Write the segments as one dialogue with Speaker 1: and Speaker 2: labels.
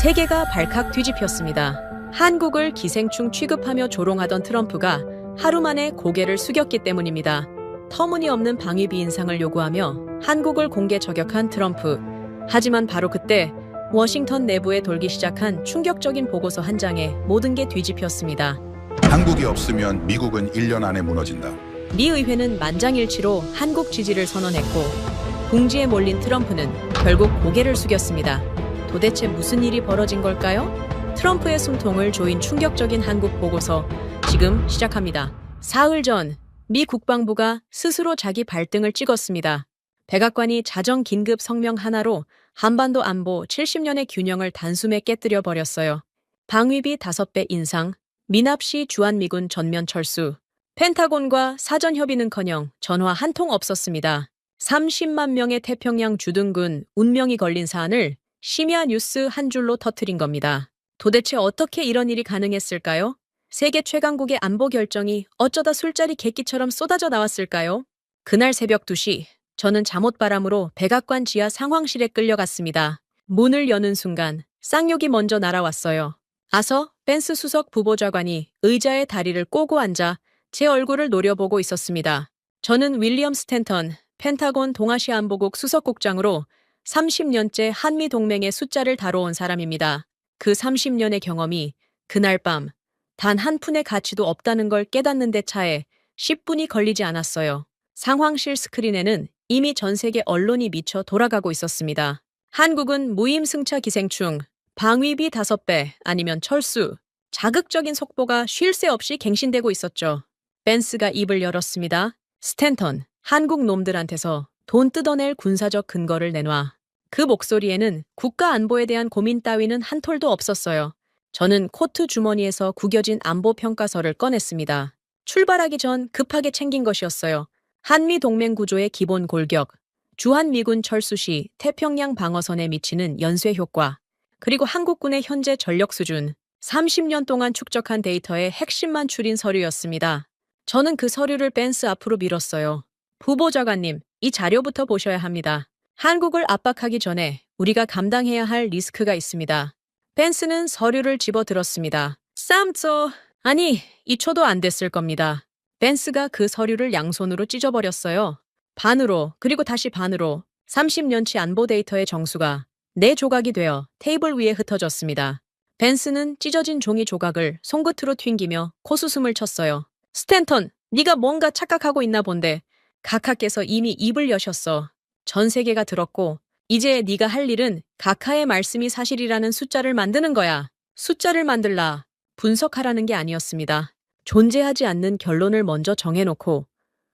Speaker 1: 세계가 발칵 뒤집혔습니다. 한국을 기생충 취급하며 조롱하던 트럼프가 하루 만에 고개를 숙였기 때문입니다. 터무니없는 방위비 인상을 요구하며 한국을 공개 저격한 트럼프. 하지만 바로 그때 워싱턴 내부에 돌기 시작한 충격적인 보고서 한 장에 모든 게 뒤집혔습니다.
Speaker 2: 한국이 없으면 미국은 1년 안에 무너진다.
Speaker 1: 미 의회는 만장일치로 한국 지지를 선언했고 궁지에 몰린 트럼프는 결국 고개를 숙였습니다. 도대체 무슨 일이 벌어진 걸까요? 트럼프의 숨통을 조인 충격적인 한국 보고서 지금 시작합니다. 사흘 전 미 국방부가 스스로 자기 발등을 찍었습니다. 백악관이 자정 긴급 성명 하나로 한반도 안보 70년의 균형을 단숨에 깨뜨려 버렸어요. 방위비 5배 인상, 미납시 주한미군 전면 철수, 펜타곤과 사전 협의는커녕 전화 한 통 없었습니다. 30만 명의 태평양 주둔군 운명이 걸린 사안을 심야 뉴스 한 줄로 터뜨린 겁니다. 도대체 어떻게 이런 일이 가능했을까요? 세계 최강국의 안보 결정이 어쩌다 술자리 객기처럼 쏟아져 나왔을까요? 그날 새벽 2시, 저는 잠옷바람으로 백악관 지하 상황실에 끌려갔습니다. 문을 여는 순간 쌍욕이 먼저 날아왔어요. 아서 펜스 수석 부보좌관이 의자에 다리를 꼬고 앉아 제 얼굴을 노려보고 있었습니다. 저는 윌리엄 스탠턴, 펜타곤 동아시아 안보국 수석국장으로 30년째 한미 동맹의 숫자를 다뤄온 사람입니다. 그 30년의 경험이 그날 밤 단 한 푼의 가치도 없다는 걸 깨닫는 데 차에 10분이 걸리지 않았어요. 상황실 스크린에는 이미 전 세계 언론이 미쳐 돌아가고 있었습니다. 한국은 무임승차 기생충, 방위비 5배 아니면 철수, 자극적인 속보가 쉴 새 없이 갱신되고 있었죠. 펜스가 입을 열었습니다. 스탠턴, 한국 놈들한테서 돈 뜯어낼 군사적 근거를 내놔. 그 목소리에는 국가 안보에 대한 고민 따위는 한 톨도 없었어요. 저는 코트 주머니에서 구겨진 안보 평가서를 꺼냈습니다. 출발하기 전 급하게 챙긴 것이었어요. 한미 동맹 구조의 기본 골격, 주한미군 철수 시 태평양 방어선에 미치는 연쇄 효과, 그리고 한국군의 현재 전력 수준, 30년 동안 축적한 데이터의 핵심만 추린 서류였습니다. 저는 그 서류를 펜스 앞으로 밀었어요. 부보좌관님, 이 자료부터 보셔야 합니다. 한국을 압박하기 전에 우리가 감당해야 할 리스크가 있습니다. 펜스는 서류를 집어들었습니다. 쌈쏘, 아니, 2초도 안 됐을 겁니다. 펜스가 그 서류를 양손으로 찢어버렸어요. 반으로, 그리고 다시 반으로 30년치 안보 데이터의 정수가 4조각이 되어 테이블 위에 흩어졌습니다. 펜스는 찢어진 종이 조각을 손끝으로 튕기며 코수숨을 쳤어요. 스탠턴, 네가 뭔가 착각하고 있나 본데 각하께서 이미 입을 여셨어. 전 세계가 들었고 이제 네가 할 일은 각하의 말씀이 사실이라는 숫자를 만드는 거야. 숫자를 만들라, 분석하라는 게 아니었습니다. 존재하지 않는 결론을 먼저 정해놓고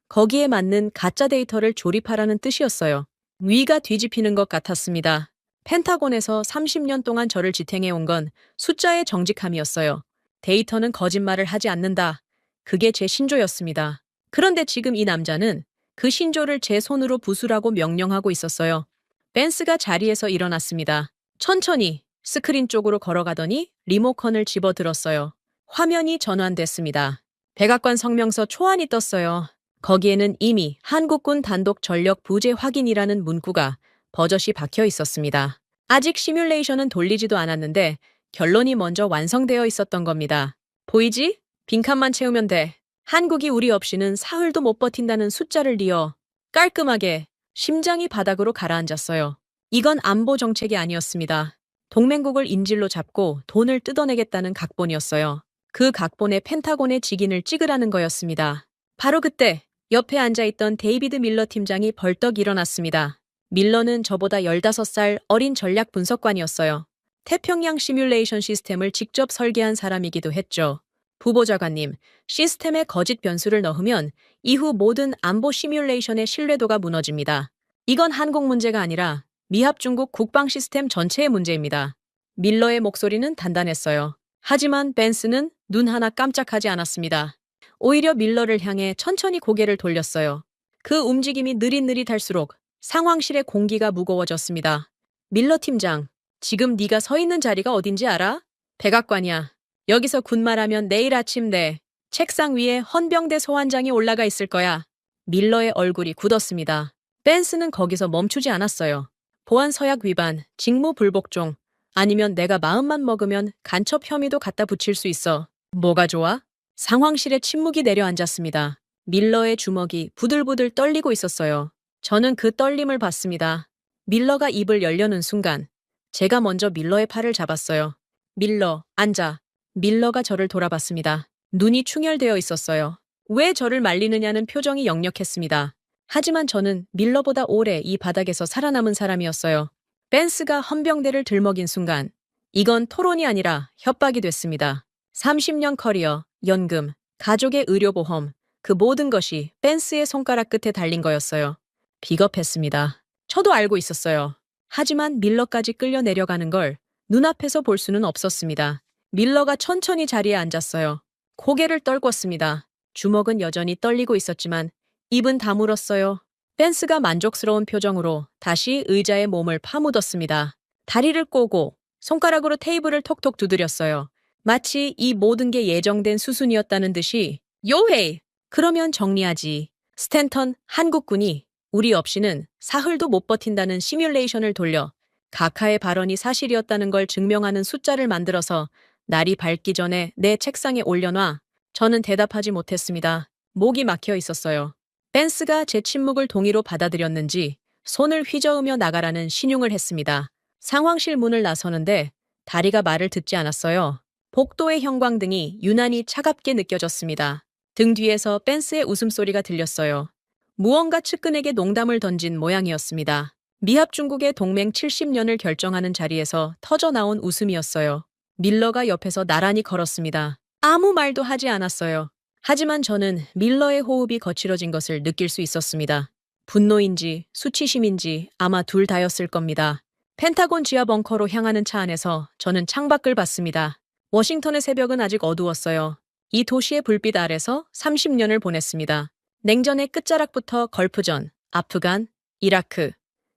Speaker 1: 거기에 맞는 가짜 데이터를 조립하라는 뜻이었어요. 위가 뒤집히는 것 같았습니다. 펜타곤에서 30년 동안 저를 지탱해온 건 숫자의 정직함이었어요. 데이터는 거짓말을 하지 않는다. 그게 제 신조였습니다. 그런데 지금 이 남자는 그 신조를 제 손으로 부수라고 명령하고 있었어요. 펜스가 자리에서 일어났습니다. 천천히 스크린 쪽으로 걸어가더니 리모컨을 집어들었어요. 화면이 전환됐습니다. 백악관 성명서 초안이 떴어요. 거기에는 이미 한국군 단독 전력 부재 확인이라는 문구가 버젓이 박혀 있었습니다. 아직 시뮬레이션은 돌리지도 않았는데 결론이 먼저 완성되어 있었던 겁니다. 보이지? 빈칸만 채우면 돼. 한국이 우리 없이는 사흘도 못 버틴다는 숫자를 이어 깔끔하게 심장이 바닥으로 가라앉았어요. 이건 안보 정책이 아니었습니다. 동맹국을 인질로 잡고 돈을 뜯어내겠다는 각본이었어요. 그 각본에 펜타곤의 직인을 찍으라는 거였습니다. 바로 그때 옆에 앉아있던 데이비드 밀러 팀장이 벌떡 일어났습니다. 밀러는 저보다 15살 어린 전략 분석관이었어요. 태평양 시뮬레이션 시스템을 직접 설계한 사람이기도 했죠. 부보좌관님, 시스템에 거짓 변수를 넣으면 이후 모든 안보 시뮬레이션의 신뢰도가 무너집니다. 이건 한국 문제가 아니라 미합중국 국방 시스템 전체의 문제입니다. 밀러의 목소리는 단단했어요. 하지만 펜스는 눈 하나 깜짝하지 않았습니다. 오히려 밀러를 향해 천천히 고개를 돌렸어요. 그 움직임이 느릿느릿할수록 상황실의 공기가 무거워졌습니다. 밀러 팀장, 지금 네가 서 있는 자리가 어딘지 알아? 백악관이야. 여기서 군말하면 내일 아침 내 책상 위에 헌병대 소환장이 올라가 있을 거야. 밀러의 얼굴이 굳었습니다. 펜스는 거기서 멈추지 않았어요. 보안 서약 위반, 직무 불복종, 아니면 내가 마음만 먹으면 간첩 혐의도 갖다 붙일 수 있어. 뭐가 좋아? 상황실에 침묵이 내려앉았습니다. 밀러의 주먹이 부들부들 떨리고 있었어요. 저는 그 떨림을 봤습니다. 밀러가 입을 열려는 순간 제가 먼저 밀러의 팔을 잡았어요. 밀러, 앉아. 밀러가 저를 돌아봤습니다. 눈이 충혈되어 있었어요. 왜 저를 말리느냐는 표정이 역력했습니다. 하지만 저는 밀러보다 오래 이 바닥에서 살아남은 사람이었어요. 벤스가 헌병대를 들먹인 순간 이건 토론이 아니라 협박이 됐습니다. 30년 커리어, 연금, 가족의 의료보험, 그 모든 것이 벤스의 손가락 끝에 달린 거였어요. 비겁했습니다. 저도 알고 있었어요. 하지만 밀러까지 끌려 내려가는 걸 눈앞에서 볼 수는 없었습니다. 밀러가 천천히 자리에 앉았어요. 고개를 떨궜습니다. 주먹은 여전히 떨리고 있었지만 입은 다물었어요. 벤스가 만족스러운 표정으로 다시 의자에 몸을 파묻었습니다. 다리를 꼬고 손가락으로 테이블을 톡톡 두드렸어요. 마치 이 모든 게 예정된 수순이었다는 듯이 요헤이! 그러면 정리하지. 스탠턴 한국군이 우리 없이는 사흘도 못 버틴다는 시뮬레이션을 돌려 각하의 발언이 사실이었다는 걸 증명하는 숫자를 만들어서 날이 밝기 전에 내 책상에 올려놔. 저는 대답하지 못했습니다. 목이 막혀 있었어요. 벤스가 제 침묵을 동의로 받아들였는지 손을 휘저으며 나가라는 신용을 했습니다. 상황실 문을 나서는데 다리가 말을 듣지 않았어요. 복도의 형광등이 유난히 차갑게 느껴졌습니다. 등 뒤에서 벤스의 웃음소리가 들렸어요. 무언가 측근에게 농담을 던진 모양이었습니다. 미합 중국의 동맹 70년을 결정하는 자리에서 터져나온 웃음이었어요. 밀러가 옆에서 나란히 걸었습니다. 아무 말도 하지 않았어요. 하지만 저는 밀러의 호흡이 거칠어진 것을 느낄 수 있었습니다. 분노인지 수치심인지 아마 둘 다였을 겁니다. 펜타곤 지하 벙커로 향하는 차 안에서 저는 창밖을 봤습니다. 워싱턴의 새벽은 아직 어두웠어요. 이 도시의 불빛 아래서 30년을 보냈습니다. 냉전의 끝자락부터 걸프전, 아프간, 이라크,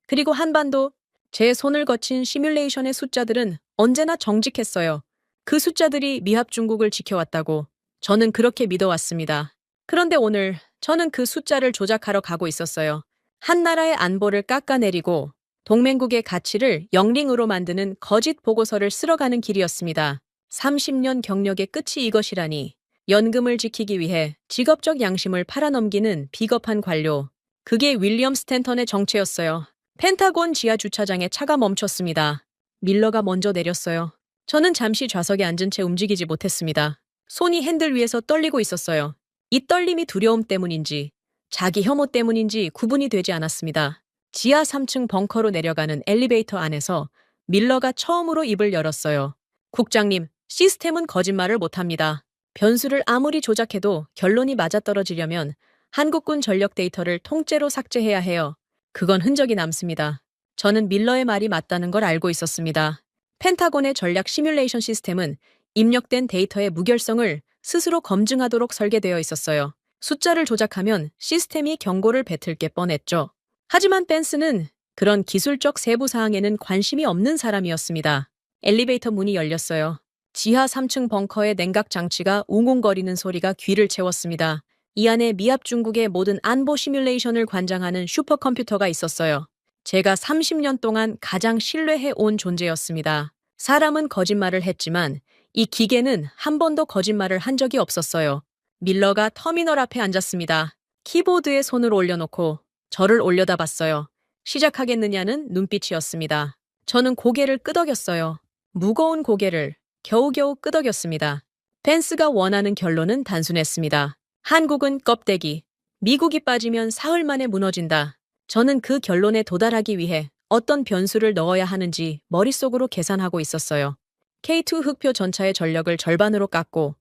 Speaker 1: 그리고 한반도, 제 손을 거친 시뮬레이션의 숫자들은 언제나 정직했어요. 그 숫자들이 미합 중국을 지켜왔다고 저는 그렇게 믿어왔습니다. 그런데 오늘 저는 그 숫자를 조작하러 가고 있었어요. 한 나라의 안보를 깎아내리고 동맹국의 가치를 영링으로 만드는 거짓 보고서를 쓸어가는 길이었습니다. 30년 경력의 끝이 이것이라니. 연금을 지키기 위해 직업적 양심을 팔아넘기는 비겁한 관료. 그게 윌리엄 스탠턴의 정체였어요. 펜타곤 지하 주차장에 차가 멈췄습니다. 밀러가 먼저 내렸어요. 저는 잠시 좌석에 앉은 채 움직이지 못했습니다. 손이 핸들 위에서 떨리고 있었어요. 이 떨림이 두려움 때문인지 자기 혐오 때문인지 구분이 되지 않았습니다. 지하 3층 벙커로 내려가는 엘리베이터 안에서 밀러가 처음으로 입을 열었어요. 국장님, 시스템은 거짓말을 못합니다. 변수를 아무리 조작해도 결론이 맞아떨어지려면 한국군 전력 데이터를 통째로 삭제해야 해요. 그건 흔적이 남습니다. 저는 밀러의 말이 맞다는 걸 알고 있었습니다. 펜타곤의 전략 시뮬레이션 시스템은 입력된 데이터의 무결성을 스스로 검증하도록 설계되어 있었어요. 숫자를 조작하면 시스템이 경고를 뱉을 게 뻔했죠. 하지만 벤스는 그런 기술적 세부 사항에는 관심이 없는 사람이었습니다. 엘리베이터 문이 열렸어요. 지하 3층 벙커의 냉각 장치가 웅웅거리는 소리가 귀를 채웠습니다. 이 안에 미합 중국의 모든 안보 시뮬레이션을 관장하는 슈퍼컴퓨터가 있었어요. 제가 30년 동안 가장 신뢰해 온 존재였습니다. 사람은 거짓말을 했지만 이 기계는 한 번도 거짓말을 한 적이 없었어요. 밀러가 터미널 앞에 앉았습니다. 키보드에 손을 올려놓고 저를 올려다봤어요. 시작하겠느냐는 눈빛이었습니다. 저는 고개를 끄덕였어요. 무거운 고개를 겨우겨우 끄덕였습니다. 펜스가 원하는 결론은 단순했습니다. 한국은 껍데기, 미국이 빠지면 사흘 만에 무너진다. 저는 그 결론에 도달하기 위해 어떤 변수를 넣어야 하는지 머릿속으로 계산하고 있었어요. K2 흑표 전차의 전력을 절반으로 깎고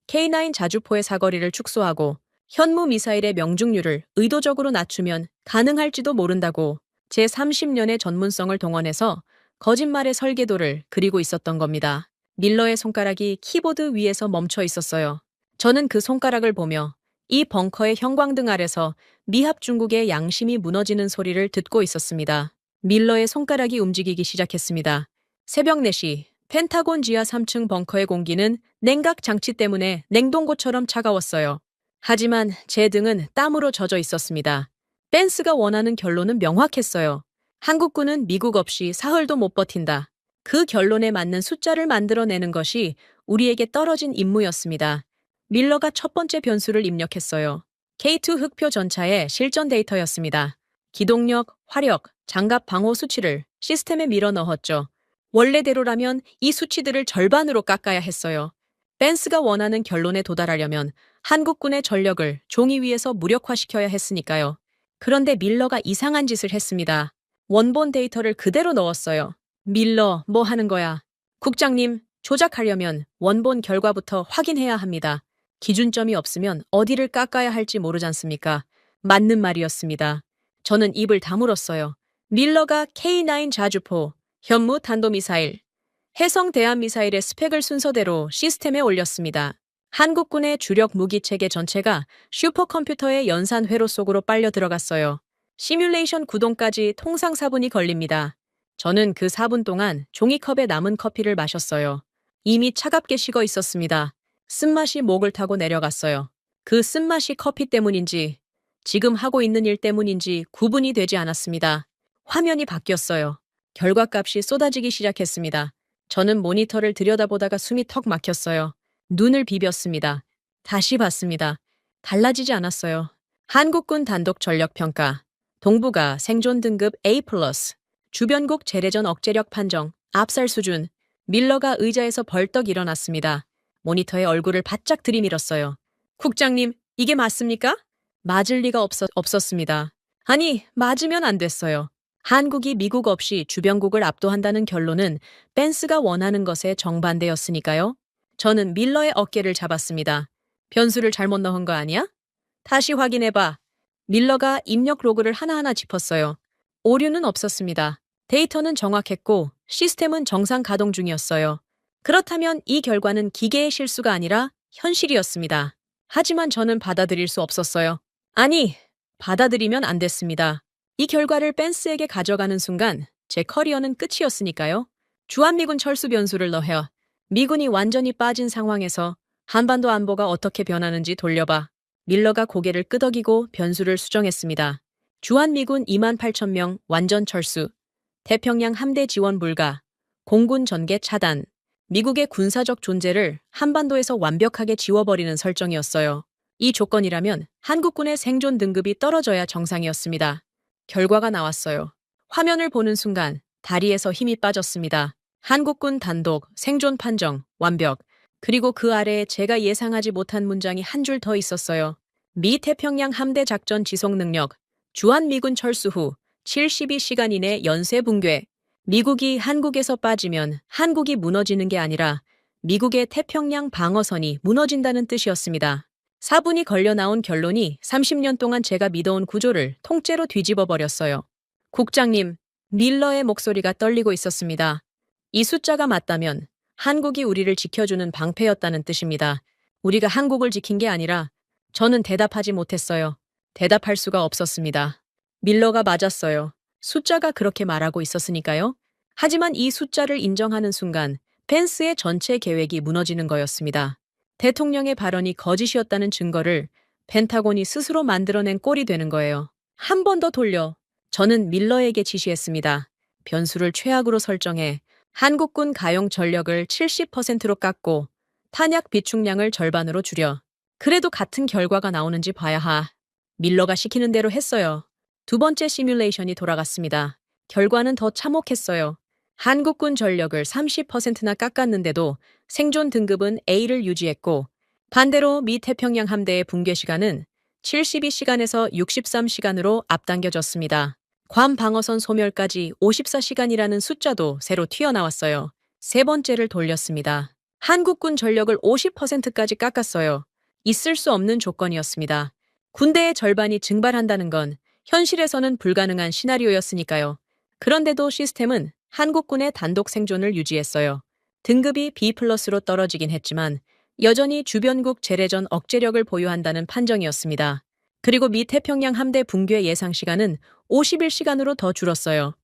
Speaker 1: K9 자주포의 사거리를 축소하고 현무 미사일의 명중률을 의도적으로 낮추면 가능할지도 모른다고 제 30년의 전문성을 동원해서 거짓말의 설계도를 그리고 있었던 겁니다. 밀러의 손가락이 키보드 위에서 멈춰 있었어요. 저는 그 손가락을 보며 이 벙커의 형광등 아래서 미합 중국의 양심이 무너지는 소리를 듣고 있었습니다. 밀러의 손가락이 움직이기 시작했습니다. 새벽 4시 펜타곤 지하 3층 벙커의 공기는 냉각 장치 때문에 냉동고처럼 차가웠어요. 하지만 제 등은 땀으로 젖어 있었습니다. 벤스가 원하는 결론은 명확했어요. 한국군은 미국 없이 사흘도 못 버틴다. 그 결론에 맞는 숫자를 만들어내는 것이 우리에게 떨어진 임무였습니다. 밀러가 첫 번째 변수를 입력했어요. K2 흑표 전차의 실전 데이터였습니다. 기동력, 화력, 장갑 방호 수치를 시스템에 밀어 넣었죠. 원래대로라면 이 수치들을 절반으로 깎아야 했어요. 벤스가 원하는 결론에 도달하려면 한국군의 전력을 종이 위에서 무력화시켜야 했으니까요. 그런데 밀러가 이상한 짓을 했습니다. 원본 데이터를 그대로 넣었어요. 밀러, 뭐 하는 거야? 국장님, 조작하려면 원본 결과부터 확인해야 합니다. 기준점이 없으면 어디를 깎아야 할지 모르잖습니까? 맞는 말이었습니다. 저는 입을 다물었어요. 밀러가 K9 자주포, 현무 탄도미사일, 해성 대한미사일의 스펙을 순서대로 시스템에 올렸습니다. 한국군의 주력 무기체계 전체가 슈퍼컴퓨터의 연산 회로 속으로 빨려 들어갔어요. 시뮬레이션 구동까지 통상 4분이 걸립니다. 저는 그 4분 동안 종이컵에 남은 커피를 마셨어요. 이미 차갑게 식어 있었습니다. 쓴맛이 목을 타고 내려갔어요. 그 쓴맛이 커피 때문인지 지금 하고 있는 일 때문인지 구분이 되지 않았습니다. 화면이 바뀌었어요. 결과값이 쏟아지기 시작했습니다. 저는 모니터를 들여다보다가 숨이 턱 막혔어요. 눈을 비볐습니다. 다시 봤습니다. 달라지지 않았어요. 한국군 단독 전력 평가. 동부가 생존 등급 A+, 주변국 재래전 억제력 판정, 압살 수준. 밀러가 의자에서 벌떡 일어났습니다. 모니터에 얼굴을 바짝 들이밀었어요. 국장님, 이게 맞습니까? 맞을 리가 없었습니다. 아니, 맞으면 안 됐어요. 한국이 미국 없이 주변국을 압도한다는 결론은 벤스가 원하는 것에 정반대였으니까요. 저는 밀러의 어깨를 잡았습니다. 변수를 잘못 넣은 거 아니야? 다시 확인해봐. 밀러가 입력 로그를 하나하나 짚었어요. 오류는 없었습니다. 데이터는 정확했고 시스템은 정상 가동 중이었어요. 그렇다면 이 결과는 기계의 실수가 아니라 현실이었습니다. 하지만 저는 받아들일 수 없었어요. 아니, 받아들이면 안 됐습니다. 이 결과를 벤스에게 가져가는 순간 제 커리어는 끝이었으니까요. 주한미군 철수 변수를 넣어 미군이 완전히 빠진 상황에서 한반도 안보가 어떻게 변하는지 돌려봐. 밀러가 고개를 끄덕이고 변수를 수정했습니다. 주한미군 28,000명 완전 철수. 태평양 함대 지원 불가. 공군 전개 차단. 미국의 군사적 존재를 한반도에서 완벽하게 지워버리는 설정이었어요. 이 조건이라면 한국군의 생존 등급이 떨어져야 정상이었습니다. 결과가 나왔어요. 화면을 보는 순간 다리에서 힘이 빠졌습니다. 한국군 단독, 생존 판정, 완벽. 그리고 그 아래에 제가 예상하지 못한 문장이 한 줄 더 있었어요. 미 태평양 함대 작전 지속 능력. 주한미군 철수 후 72시간 이내 연쇄 붕괴. 미국이 한국에서 빠지면 한국이 무너지는 게 아니라 미국의 태평양 방어선이 무너진다는 뜻이었습니다. 4분이 걸려 나온 결론이 30년 동안 제가 믿어온 구조를 통째로 뒤집어 버렸어요. 국장님, 밀러의 목소리가 떨리고 있었습니다. 이 숫자가 맞다면 한국이 우리를 지켜주는 방패였다는 뜻입니다. 우리가 한국을 지킨 게 아니라 저는 대답하지 못했어요. 대답할 수가 없었습니다. 밀러가 맞았어요. 숫자가 그렇게 말하고 있었으니까요. 하지만 이 숫자를 인정하는 순간 펜스의 전체 계획이 무너지는 거였습니다. 대통령의 발언이 거짓이었다는 증거를 펜타곤이 스스로 만들어낸 꼴이 되는 거예요. 한 번 더 돌려. 저는 밀러에게 지시했습니다. 변수를 최악으로 설정해 한국군 가용 전력을 70%로 깎고 탄약 비축량을 절반으로 줄여. 그래도 같은 결과가 나오는지 봐야 하. 밀러가 시키는 대로 했어요. 두 번째 시뮬레이션이 돌아갔습니다. 결과는 더 참혹했어요. 한국군 전력을 30%나 깎았는데도 생존 등급은 A를 유지했고 반대로 미 태평양 함대의 붕괴 시간은 72시간에서 63시간으로 앞당겨졌습니다. 괌 방어선 소멸까지 54시간이라는 숫자도 새로 튀어나왔어요. 세 번째를 돌렸습니다. 한국군 전력을 50%까지 깎았어요. 있을 수 없는 조건이었습니다. 군대의 절반이 증발한다는 건 현실에서는 불가능한 시나리오였으니까요. 그런데도 시스템은 한국군의 단독 생존을 유지했어요. 등급이 B+로 떨어지긴 했지만 여전히 주변국 재래전 억제력을 보유한다는 판정이었습니다. 그리고 미 태평양 함대 붕괴 예상 시간은 51시간으로 더 줄었어요.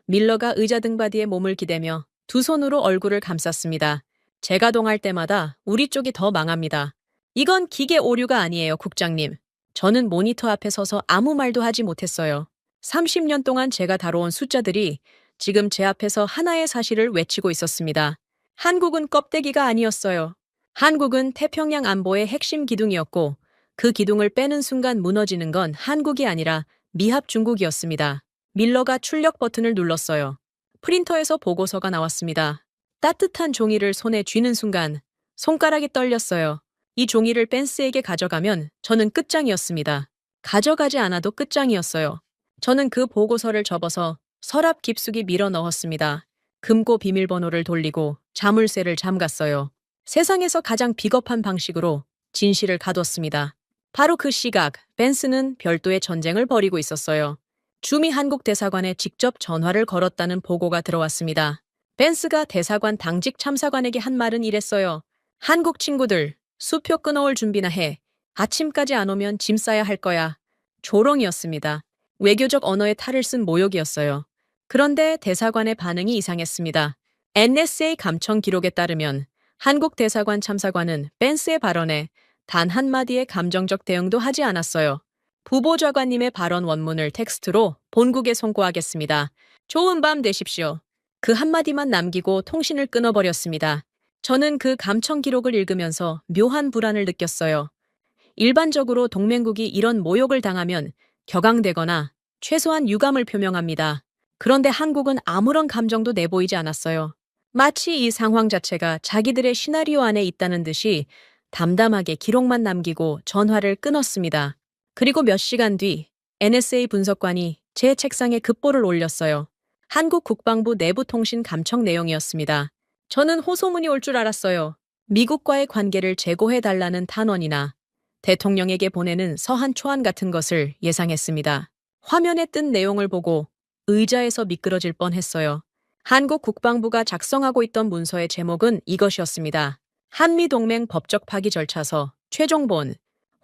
Speaker 1: 밀러가 의자 등받이에 몸을 기대며 두 손으로 얼굴을 감쌌습니다. 제가 동할 때마다 우리 쪽이 더 망합니다. 이건 기계 오류가 아니에요, 국장님. 저는 모니터 앞에 서서 아무 말도 하지 못했어요. 30년 동안 제가 다뤄온 숫자들이 지금 제 앞에서 하나의 사실을 외치고 있었습니다. 한국은 껍데기가 아니었어요. 한국은 태평양 안보의 핵심 기둥이었고 그 기둥을 빼는 순간 무너지는 건 한국이 아니라 미합 중국이었습니다. 밀러가 출력 버튼을 눌렀어요. 프린터에서 보고서가 나왔습니다. 따뜻한 종이를 손에 쥐는 순간 손가락이 떨렸어요. 이 종이를 벤스에게 가져가면 저는 끝장이었습니다. 가져가지 않아도 끝장이었어요. 저는 그 보고서를 접어서 서랍 깊숙이 밀어 넣었습니다. 금고 비밀번호를 돌리고 자물쇠를 잠갔어요. 세상에서 가장 비겁한 방식으로 진실을 가뒀습니다. 바로 그 시각, 벤스는 별도의 전쟁을 벌이고 있었어요. 주미 한국 대사관에 직접 전화를 걸었다는 보고가 들어왔습니다. 벤스가 대사관 당직 참사관에게 한 말은 이랬어요. 한국 친구들, 수표 끊어올 준비나 해. 아침까지 안 오면 짐 싸야 할 거야. 조롱이었습니다. 외교적 언어의 탈을 쓴 모욕이었어요. 그런데 대사관의 반응이 이상했습니다. NSA 감청 기록에 따르면 한국 대사관 참사관은 벤스의 발언에 단 한마디의 감정적 대응도 하지 않았어요. 부보좌관님의 발언 원문을 텍스트로 본국에 송고하겠습니다. 좋은 밤 되십시오. 그 한마디만 남기고 통신을 끊어버렸습니다. 저는 그 감청 기록을 읽으면서 묘한 불안을 느꼈어요. 일반적으로 동맹국이 이런 모욕을 당하면 격앙되거나 최소한 유감을 표명합니다. 그런데 한국은 아무런 감정도 내보이지 않았어요. 마치 이 상황 자체가 자기들의 시나리오 안에 있다는 듯이 담담하게 기록만 남기고 전화를 끊었습니다. 그리고 몇 시간 뒤 NSA 분석관이 제 책상에 급보를 올렸어요. 한국 국방부 내부 통신 감청 내용이었습니다. 저는 호소문이 올 줄 알았어요. 미국과의 관계를 재고해달라는 탄원이나 대통령에게 보내는 서한 초안 같은 것을 예상했습니다. 화면에 뜬 내용을 보고 의자에서 미끄러질 뻔했어요. 한국 국방부가 작성하고 있던 문서의 제목은 이것이었습니다. 한미동맹 법적 파기 절차서 최종본.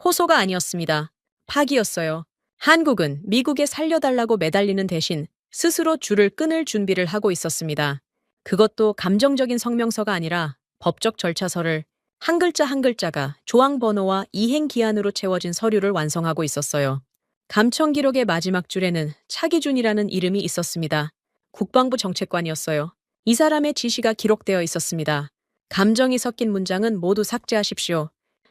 Speaker 1: 호소가 아니었습니다. 파기였어요. 한국은 미국에 살려달라고 매달리는 대신 스스로 줄을 끊을 준비를 하고 있었습니다. 그것도 감정적인 성명서가 아니라 법적 절차서를 한 글자 한 글자가 조항 번호와 이행 기한으로 채워진 서류를 완성하고 있었어요. 감청 기록의 마지막 줄에는 차기준이라는 이름이 있었습니다. 국방부 정책관이었어요. 이 사람의 지시가 기록되어 있었습니다. 감정이 섞인 문장은 모두 삭제하십시오.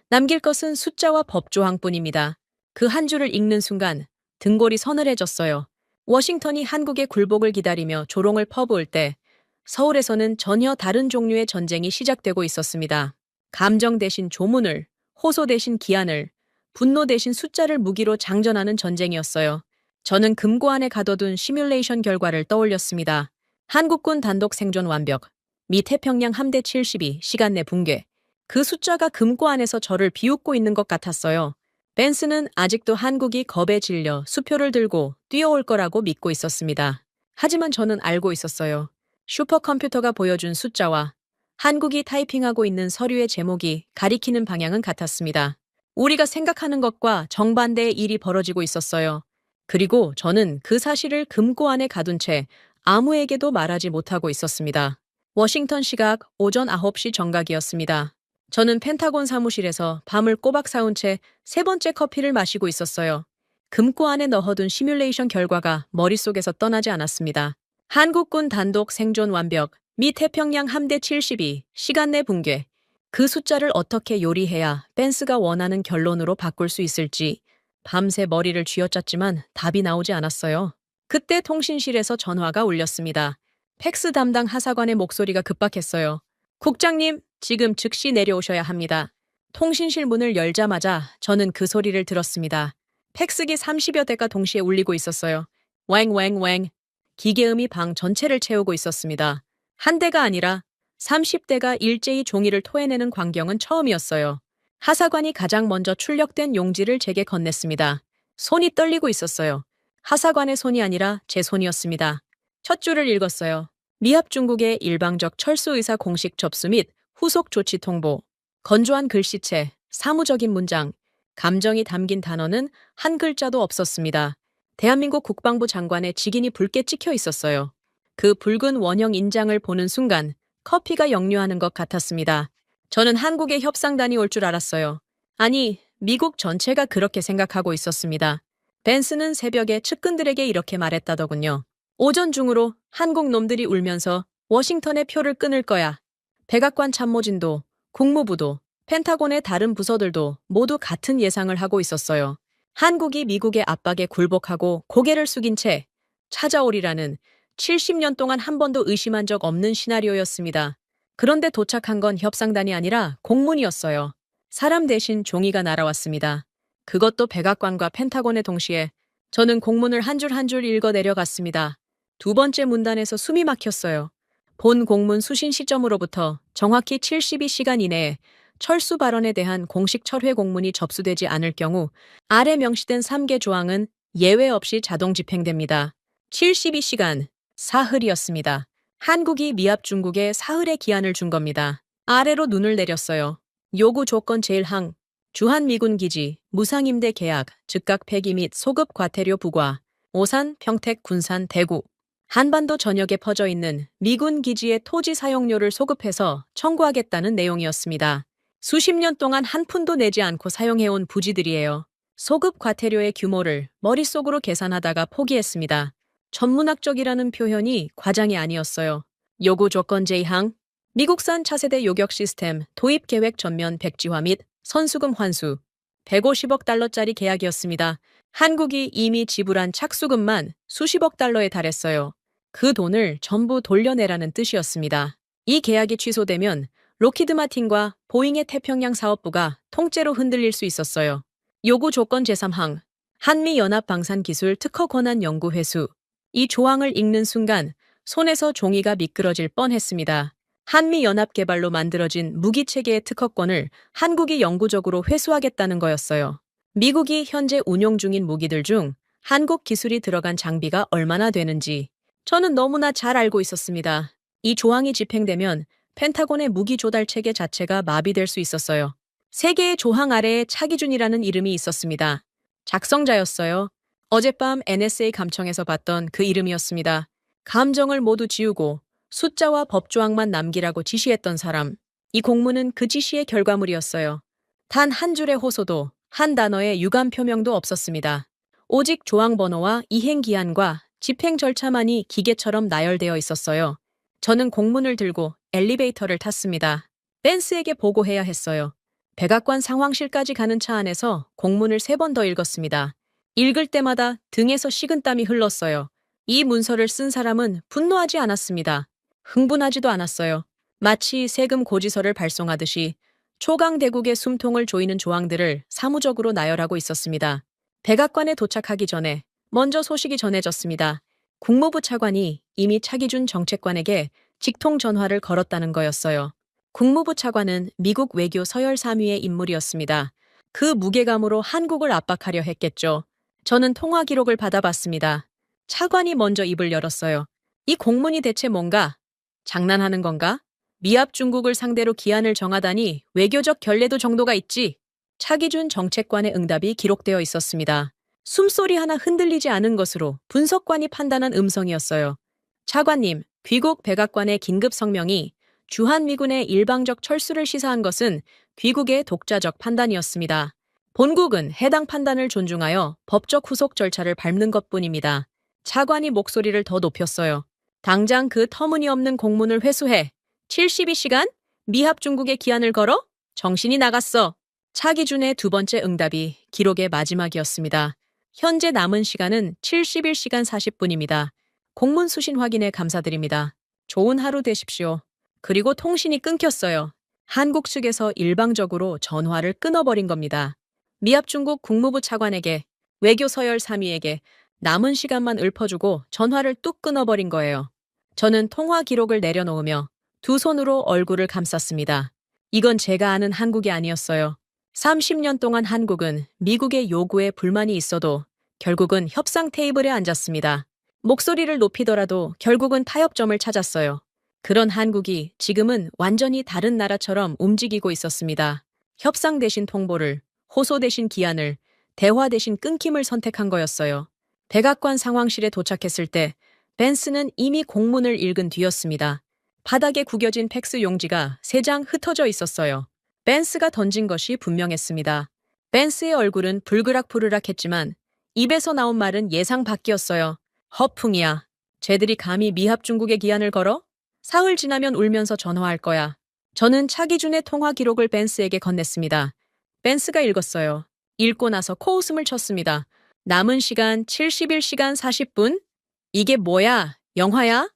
Speaker 1: 남길 것은 숫자와 법조항뿐입니다. 그 한 줄을 읽는 순간 등골이 서늘해졌어요. 워싱턴이 한국의 굴복을 기다리며 조롱을 퍼부을 때 서울에서는 전혀 다른 종류의 전쟁이 시작되고 있었습니다. 감정 대신 조문을, 호소 대신 기한을, 분노 대신 숫자를 무기로 장전하는 전쟁이었어요. 저는 금고 안에 가둬둔 시뮬레이션 결과를 떠올렸습니다. 한국군 단독 생존 완벽, 미 태평양 함대 72, 시간 내 붕괴. 그 숫자가 금고 안에서 저를 비웃고 있는 것 같았어요. 벤스는 아직도 한국이 겁에 질려 수표를 들고 뛰어올 거라고 믿고 있었습니다. 하지만 저는 알고 있었어요. 슈퍼컴퓨터가 보여준 숫자와 한국이 타이핑하고 있는 서류의 제목이 가리키는 방향은 같았습니다. 우리가 생각하는 것과 정반대의 일이 벌어지고 있었어요. 그리고 저는 그 사실을 금고 안에 가둔 채 아무에게도 말하지 못하고 있었습니다. 워싱턴 시각 오전 9시 정각이었습니다. 저는 펜타곤 사무실에서 밤을 꼬박 새운 채 세 번째 커피를 마시고 있었어요. 금고 안에 넣어둔 시뮬레이션 결과가 머릿속에서 떠나지 않았습니다. 한국군 단독 생존 완벽, 미 태평양 함대 72, 시간 내 붕괴. 그 숫자를 어떻게 요리해야 벤스가 원하는 결론으로 바꿀 수 있을지 밤새 머리를 쥐어짰지만 답이 나오지 않았어요. 그때 통신실에서 전화가 울렸습니다. 팩스 담당 하사관의 목소리가 급박했어요. 국장님, 지금 즉시 내려오셔야 합니다. 통신실 문을 열자마자 저는 그 소리를 들었습니다. 팩스기 30여 대가 동시에 울리고 있었어요. 왱왱왱. 기계음이 방 전체를 채우고 있었습니다. 한 대가 아니라 30대가 일제히 종이를 토해내는 광경은 처음이었어요. 하사관이 가장 먼저 출력된 용지를 제게 건넸습니다. 손이 떨리고 있었어요. 하사관의 손이 아니라 제 손이었습니다. 첫 줄을 읽었어요. 미합 중국의 일방적 철수 의사 공식 접수 및 후속 조치 통보. 건조한 글씨체, 사무적인 문장, 감정이 담긴 단어는 한 글자도 없었습니다. 대한민국 국방부 장관의 직인이 붉게 찍혀 있었어요. 그 붉은 원형 인장을 보는 순간 커피가 역류하는 것 같았습니다. 저는 한국의 협상단이 올 줄 알았어요. 아니, 미국 전체가 그렇게 생각하고 있었습니다. 벤스는 새벽에 측근들에게 이렇게 말했다더군요. 오전 중으로 한국 놈들이 울면서 워싱턴의 표를 끊을 거야. 백악관 참모진도, 국무부도, 펜타곤의 다른 부서들도 모두 같은 예상을 하고 있었어요. 한국이 미국의 압박에 굴복하고 고개를 숙인 채 찾아오리라는 70년 동안 한 번도 의심한 적 없는 시나리오였습니다. 그런데 도착한 건 협상단이 아니라 공문이었어요. 사람 대신 종이가 날아왔습니다. 그것도 백악관과 펜타곤에 동시에. 저는 공문을 한 줄 한 줄 읽어 내려갔습니다. 두 번째 문단에서 숨이 막혔어요. 본 공문 수신 시점으로부터 정확히 72시간 이내에 철수 발언에 대한 공식 철회 공문이 접수되지 않을 경우 아래 명시된 3개 조항은 예외 없이 자동 집행됩니다. 72시간, 사흘이었습니다. 한국이 미합 중국에 사흘의 기한을 준 겁니다. 아래로 눈을 내렸어요. 요구 조건 제1항, 주한미군 기지, 무상임대 계약, 즉각 폐기 및 소급 과태료 부과, 오산, 평택, 군산, 대구, 한반도 전역에 퍼져 있는 미군 기지의 토지 사용료를 소급해서 청구하겠다는 내용이었습니다. 수십 년 동안 한 푼도 내지 않고 사용해온 부지들이에요. 소급 과태료의 규모를 머릿속으로 계산하다가 포기했습니다. 천문학적이라는 표현이 과장이 아니었어요. 요구 조건 제2항, 미국산 차세대 요격 시스템 도입 계획 전면 백지화 및 선수금 환수, 150억 달러짜리 계약이었습니다. 한국이 이미 지불한 착수금만 수십억 달러에 달했어요. 그 돈을 전부 돌려내라는 뜻이었습니다. 이 계약이 취소되면 록히드 마틴과 보잉의 태평양 사업부가 통째로 흔들릴 수 있었어요. 요구 조건 제3항, 한미연합방산기술 특허 권한 연구 회수. 이 조항을 읽는 순간 손에서 종이가 미끄러질 뻔했습니다. 한미연합개발로 만들어진 무기체계의 특허권을 한국이 영구적으로 회수하겠다는 거였어요. 미국이 현재 운용 중인 무기들 중 한국 기술이 들어간 장비가 얼마나 되는지 저는 너무나 잘 알고 있었습니다. 이 조항이 집행되면 펜타곤의 무기 조달 체계 자체가 마비될 수 있었어요. 세 개의 조항 아래에 차기준이라는 이름이 있었습니다. 작성자였어요. 어젯밤 NSA 감청에서 봤던 그 이름이었습니다. 감정을 모두 지우고 숫자와 법조항만 남기라고 지시했던 사람. 이 공문은 그 지시의 결과물이었어요. 단 한 줄의 호소도, 한 단어의 유감 표명도 없었습니다. 오직 조항 번호와 이행 기한과 집행 절차만이 기계처럼 나열되어 있었어요. 저는 공문을 들고 엘리베이터를 탔습니다. 댄스에게 보고해야 했어요. 백악관 상황실까지 가는 차 안에서 공문을 3번 더 읽었습니다. 읽을 때마다 등에서 식은땀이 흘렀어요. 이 문서를 쓴 사람은 분노하지 않았습니다. 흥분하지도 않았어요. 마치 세금 고지서를 발송하듯이 초강대국의 숨통을 조이는 조항들을 사무적으로 나열하고 있었습니다. 백악관에 도착하기 전에 먼저 소식이 전해졌습니다. 국무부 차관이 이미 차기준 정책관에게 직통 전화를 걸었다는 거였어요. 국무부 차관은 미국 외교 서열 3위의 인물이었습니다. 그 무게감으로 한국을 압박하려 했겠죠. 저는 통화 기록을 받아봤습니다. 차관이 먼저 입을 열었어요. 이 공문이 대체 뭔가? 장난하는 건가? 미합 중국을 상대로 기한을 정하다니 외교적 결례도 정도가 있지. 차기준 정책관의 응답이 기록되어 있었습니다. 숨소리 하나 흔들리지 않은 것으로 분석관이 판단한 음성이었어요. 차관님, 귀국 백악관의 긴급 성명이 주한미군의 일방적 철수를 시사한 것은 귀국의 독자적 판단이었습니다. 본국은 해당 판단을 존중하여 법적 후속 절차를 밟는 것뿐입니다. 차관이 목소리를 더 높였어요. 당장 그 터무니없는 공문을 회수해. 72시간? 미합 중국의 기한을 걸어? 정신이 나갔어. 차기준의 두 번째 응답이 기록의 마지막이었습니다. 현재 남은 시간은 71시간 40분입니다. 공문 수신 확인에 감사드립니다. 좋은 하루 되십시오. 그리고 통신이 끊겼어요. 한국 측에서 일방적으로 전화를 끊어버린 겁니다. 미합 중국 국무부 차관에게, 외교 서열 3위에게 남은 시간만 읊어주고 전화를 뚝 끊어버린 거예요. 저는 통화 기록을 내려놓으며 두 손으로 얼굴을 감쌌습니다. 이건 제가 아는 한국이 아니었어요. 30년 동안 한국은 미국의 요구에 불만이 있어도 결국은 협상 테이블에 앉았습니다. 목소리를 높이더라도 결국은 타협점을 찾았어요. 그런 한국이 지금은 완전히 다른 나라처럼 움직이고 있었습니다. 협상 대신 통보를, 호소 대신 기한을, 대화 대신 끊김을 선택한 거였어요. 백악관 상황실에 도착했을 때 벤스는 이미 공문을 읽은 뒤였습니다. 바닥에 구겨진 팩스 용지가 3장 흩어져 있었어요. 벤스가 던진 것이 분명했습니다. 벤스의 얼굴은 불그락불그락했지만 입에서 나온 말은 예상 밖이었어요. 허풍이야. 쟤들이 감히 미합 중국에 기한을 걸어? 사흘 지나면 울면서 전화할 거야. 저는 차기준의 통화 기록을 벤스에게 건넸습니다. 벤스가 읽었어요. 읽고 나서 코웃음을 쳤습니다. 남은 시간 71시간 40분? 이게 뭐야? 영화야?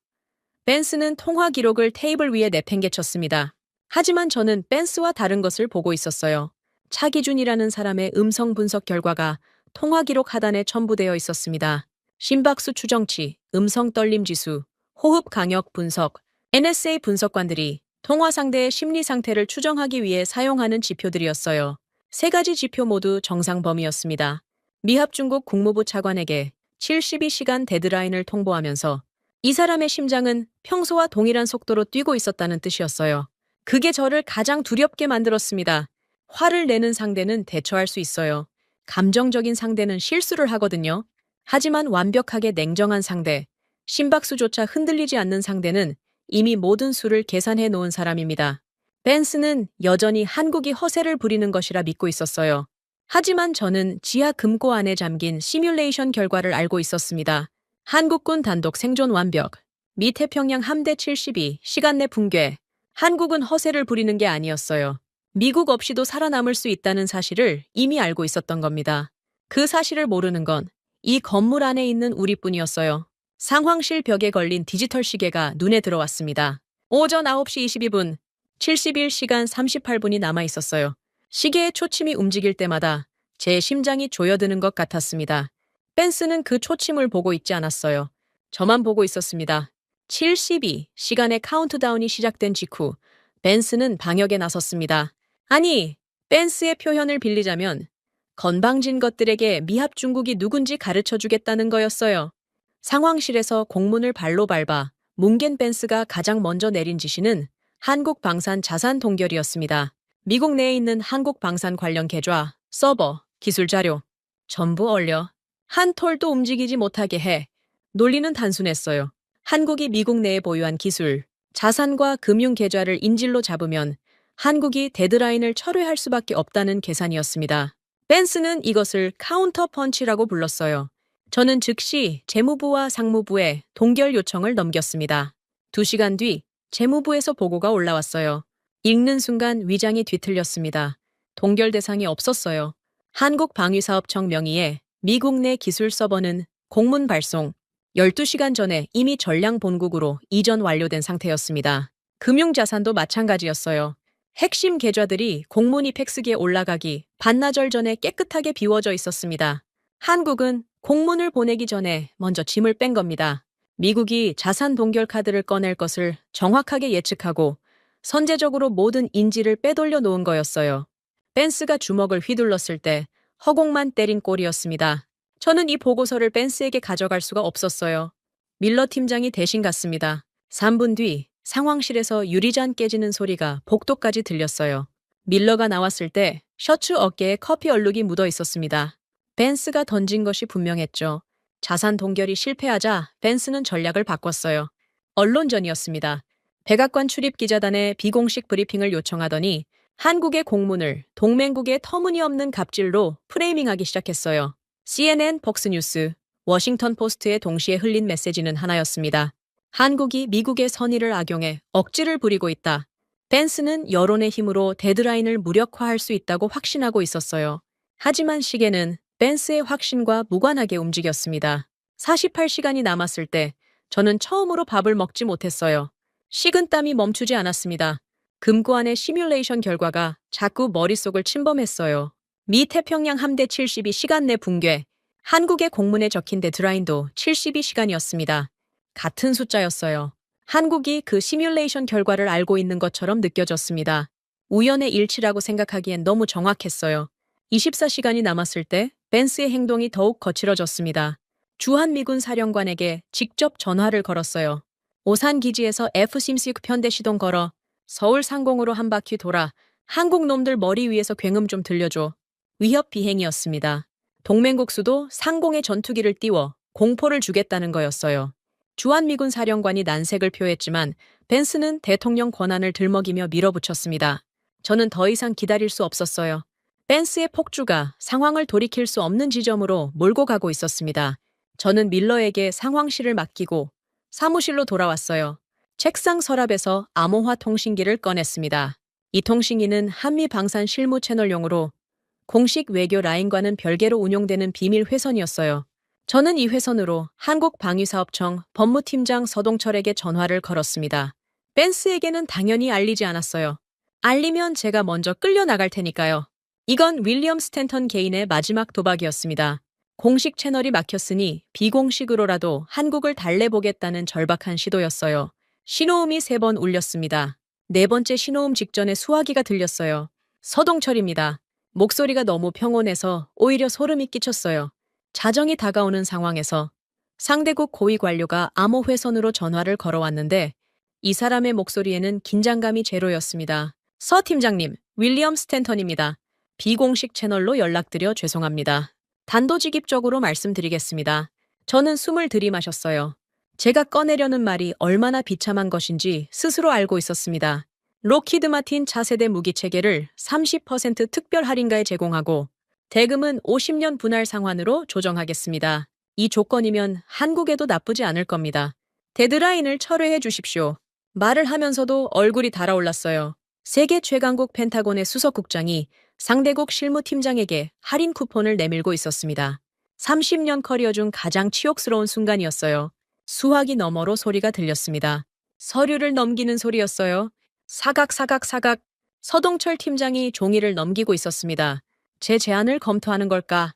Speaker 1: 벤스는 통화 기록을 테이블 위에 내팽개쳤습니다. 하지만 저는 벤스와 다른 것을 보고 있었어요. 차기준이라는 사람의 음성 분석 결과가 통화 기록 하단에 첨부되어 있었습니다. 심박수 추정치, 음성 떨림 지수, 호흡 강역 분석, NSA 분석관들이 통화 상대의 심리 상태를 추정하기 위해 사용하는 지표들이었어요. 세 가지 지표 모두 정상 범위였습니다. 미합 중국 국무부 차관에게 72시간 데드라인을 통보하면서 이 사람의 심장은 평소와 동일한 속도로 뛰고 있었다는 뜻이었어요. 그게 저를 가장 두렵게 만들었습니다. 화를 내는 상대는 대처할 수 있어요. 감정적인 상대는 실수를 하거든요. 하지만 완벽하게 냉정한 상대, 심박수조차 흔들리지 않는 상대는 이미 모든 수를 계산해 놓은 사람입니다. 벤스는 여전히 한국이 허세를 부리는 것이라 믿고 있었어요. 하지만 저는 지하 금고 안에 잠긴 시뮬레이션 결과를 알고 있었습니다. 한국군 단독 생존 완벽, 미 태평양 함대 72, 시간 내 붕괴. 한국은 허세를 부리는 게 아니었어요. 미국 없이도 살아남을 수 있다는 사실을 이미 알고 있었던 겁니다. 그 사실을 모르는 건 이 건물 안에 있는 우리뿐이었어요. 상황실 벽에 걸린 디지털 시계가 눈에 들어왔습니다. 오전 9시 22분, 71시간 38분이 남아 있었어요. 시계의 초침이 움직일 때마다 제 심장이 조여드는 것 같았습니다. 벤스는 그 초침을 보고 있지 않았어요. 저만 보고 있었습니다. 72 시간의 카운트다운이 시작된 직후 벤스는 방역에 나섰습니다. 아니, 벤스의 표현을 빌리자면 건방진 것들에게 미합 중국이 누군지 가르쳐주겠다는 거였어요. 상황실에서 공문을 발로 밟아 뭉갠 벤스가 가장 먼저 내린 지시는 한국 방산 자산 동결이었습니다. 미국 내에 있는 한국 방산 관련 계좌, 서버, 기술 자료 전부 얼려 한 톨도 움직이지 못하게 해. 논리는 단순했어요. 한국이 미국 내에 보유한 기술, 자산과 금융 계좌를 인질로 잡으면 한국이 데드라인을 철회할 수밖에 없다는 계산이었습니다. 벤스는 이것을 카운터 펀치라고 불렀어요. 저는 즉시 재무부와 상무부에 동결 요청을 넘겼습니다. 2시간 뒤 재무부에서 보고가 올라왔어요. 읽는 순간 위장이 뒤틀렸습니다. 동결 대상이 없었어요. 한국방위사업청 명의의 미국 내 기술 서버는 공문 발송 12시간 전에 이미 전량 본국으로 이전 완료된 상태였습니다. 금융자산도 마찬가지였어요. 핵심 계좌들이 공문이 팩스기에 올라가기 반나절 전에 깨끗하게 비워져 있었습니다. 한국은 공문을 보내기 전에 먼저 짐을 뺀 겁니다. 미국이 자산 동결 카드를 꺼낼 것을 정확하게 예측하고 선제적으로 모든 인지를 빼돌려 놓은 거였어요. 벤스가 주먹을 휘둘렀을 때 허공만 때린 꼴이었습니다. 저는 이 보고서를 벤스에게 가져갈 수가 없었어요. 밀러 팀장이 대신 갔습니다. 3분 뒤 상황실에서 유리잔 깨지는 소리가 복도까지 들렸어요. 밀러가 나왔을 때 셔츠 어깨에 커피 얼룩이 묻어 있었습니다. 벤스가 던진 것이 분명했죠. 자산 동결이 실패하자 벤스는 전략을 바꿨어요. 언론전이었습니다. 백악관 출입 기자단에 비공식 브리핑을 요청하더니 한국의 공문을 동맹국의 터무니없는 갑질로 프레이밍하기 시작했어요. CNN, 벅스뉴스, 워싱턴 포스트에 동시에 흘린 메시지는 하나였습니다. 한국이 미국의 선의를 악용해 억지를 부리고 있다. 벤스는 여론의 힘으로 데드라인을 무력화할 수 있다고 확신하고 있었어요. 하지만 시계는 벤스의 확신과 무관하게 움직였습니다. 48시간이 남았을 때 저는 처음으로 밥을 먹지 못했어요. 식은땀이 멈추지 않았습니다. 금고 안의 시뮬레이션 결과가 자꾸 머릿속을 침범했어요. 미 태평양 함대 72시간 내 붕괴, 한국의 공문에 적힌 데드라인도 72시간이었습니다. 같은 숫자였어요. 한국이 그 시뮬레이션 결과를 알고 있는 것처럼 느껴졌습니다. 우연의 일치라고 생각하기엔 너무 정확했어요. 24시간이 남았을 때 벤스의 행동이 더욱 거칠어졌습니다. 주한미군 사령관에게 직접 전화를 걸었어요. 오산 기지에서 F-16 편대 시동 걸어 서울 상공으로 한 바퀴 돌아 한국 놈들 머리 위에서 굉음 좀 들려줘. 위협 비행이었습니다. 동맹국 수도 상공에 전투기를 띄워 공포를 주겠다는 거였어요. 주한미군 사령관이 난색을 표했지만 벤스는 대통령 권한을 들먹이며 밀어붙였습니다. 저는 더 이상 기다릴 수 없었어요. 벤스의 폭주가 상황을 돌이킬 수 없는 지점으로 몰고 가고 있었습니다. 저는 밀러에게 상황실을 맡기고 사무실로 돌아왔어요. 책상 서랍에서 암호화 통신기를 꺼냈습니다. 이 통신기는 한미 방산 실무 채널용으로 공식 외교 라인과는 별개로 운용되는 비밀 회선이었어요. 저는 이 회선으로 한국방위사업청 법무팀장 서동철에게 전화를 걸었습니다. 벤스에게는 당연히 알리지 않았어요. 알리면 제가 먼저 끌려나갈 테니까요. 이건 윌리엄 스탠턴 개인의 마지막 도박이었습니다. 공식 채널이 막혔으니 비공식으로라도 한국을 달래보겠다는 절박한 시도였어요. 신호음이 3번 울렸습니다. 4번째 신호음 직전에 수화기가 들렸어요. 서동철입니다. 목소리가 너무 평온해서 오히려 소름이 끼쳤어요. 자정이 다가오는 상황에서 상대국 고위 관료가 암호 회선으로 전화를 걸어왔는데 이 사람의 목소리에는 긴장감이 제로였습니다. 서 팀장님, 윌리엄 스탠턴입니다. 비공식 채널로 연락드려 죄송합니다. 단도직입적으로 말씀드리겠습니다. 저는 숨을 들이마셨어요. 제가 꺼내려는 말이 얼마나 비참한 것인지 스스로 알고 있었습니다. 록히드 마틴 차세대 무기 체계를 30% 특별 할인가에 제공하고 대금은 50년 분할 상환으로 조정하겠습니다. 이 조건이면 한국에도 나쁘지 않을 겁니다. 데드라인을 철회해 주십시오. 말을 하면서도 얼굴이 달아올랐어요. 세계 최강국 펜타곤의 수석국장이 상대국 실무팀장에게 할인 쿠폰을 내밀고 있었습니다. 30년 커리어 중 가장 치욕스러운 순간이었어요. 수화기 너머로 소리가 들렸습니다. 서류를 넘기는 소리였어요. 사각. 서동철 팀장이 종이를 넘기고 있었습니다. 제 제안을 검토하는 걸까?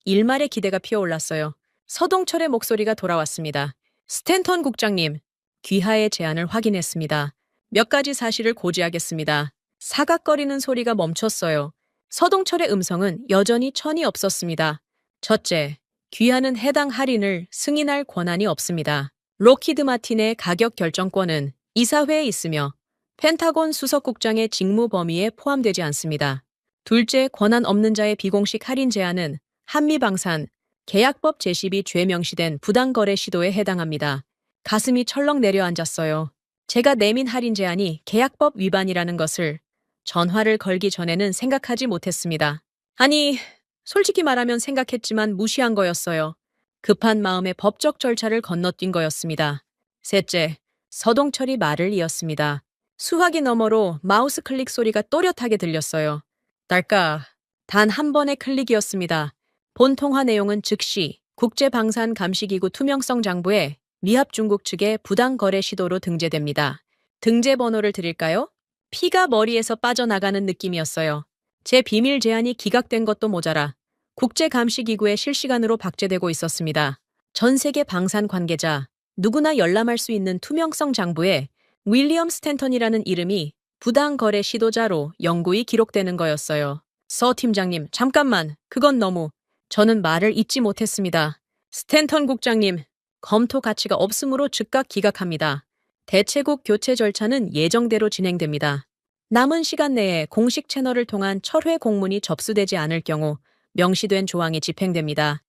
Speaker 1: 일말의 기대가 피어올랐어요. 서동철의 목소리가 돌아왔습니다. 스탠턴 국장님, 귀하의 제안을 확인했습니다. 몇 가지 사실을 고지하겠습니다. 사각거리는 소리가 멈췄어요. 서동철의 음성은 여전히 천이 없었습니다. 첫째, 귀하는 해당 할인을 승인할 권한이 없습니다. 록히드 마틴의 가격 결정권은 이사회에 있으며 펜타곤 수석국장의 직무 범위에 포함되지 않습니다. 둘째, 권한 없는 자의 비공식 할인 제한은 한미방산 계약법 제12 죄 명시된 부당거래 시도에 해당합니다. 가슴이 철렁 내려앉았어요. 제가 내민 할인 제한이 계약법 위반이라는 것을 전화를 걸기 전에는 생각하지 못했습니다. 아니, 솔직히 말하면 생각했지만 무시한 거였어요. 급한 마음에 법적 절차를 건너뛴 거였습니다. 셋째, 서동철이 말을 이었습니다. 수화기 너머로 마우스 클릭 소리가 또렷하게 들렸어요. 딸까, 단 한 번의 클릭이었습니다. 본 통화 내용은 즉시 국제방산감시기구 투명성 장부에 미합 중국 측의 부당거래 시도로 등재됩니다. 등재 번호를 드릴까요? 피가 머리에서 빠져나가는 느낌이었어요. 제 비밀 제안이 기각된 것도 모자라 국제감시기구에 실시간으로 박제되고 있었습니다. 전 세계 방산 관계자, 누구나 열람할 수 있는 투명성 장부에 윌리엄 스탠턴이라는 이름이 부당거래 시도자로 영구히 기록되는 거였어요. 서 팀장님, 잠깐만, 그건 너무... 저는 말을 잇지 못했습니다. 스탠턴 국장님, 검토 가치가 없으므로 즉각 기각합니다. 대체국 교체 절차는 예정대로 진행됩니다. 남은 시간 내에 공식 채널을 통한 철회 공문이 접수되지 않을 경우 명시된 조항이 집행됩니다.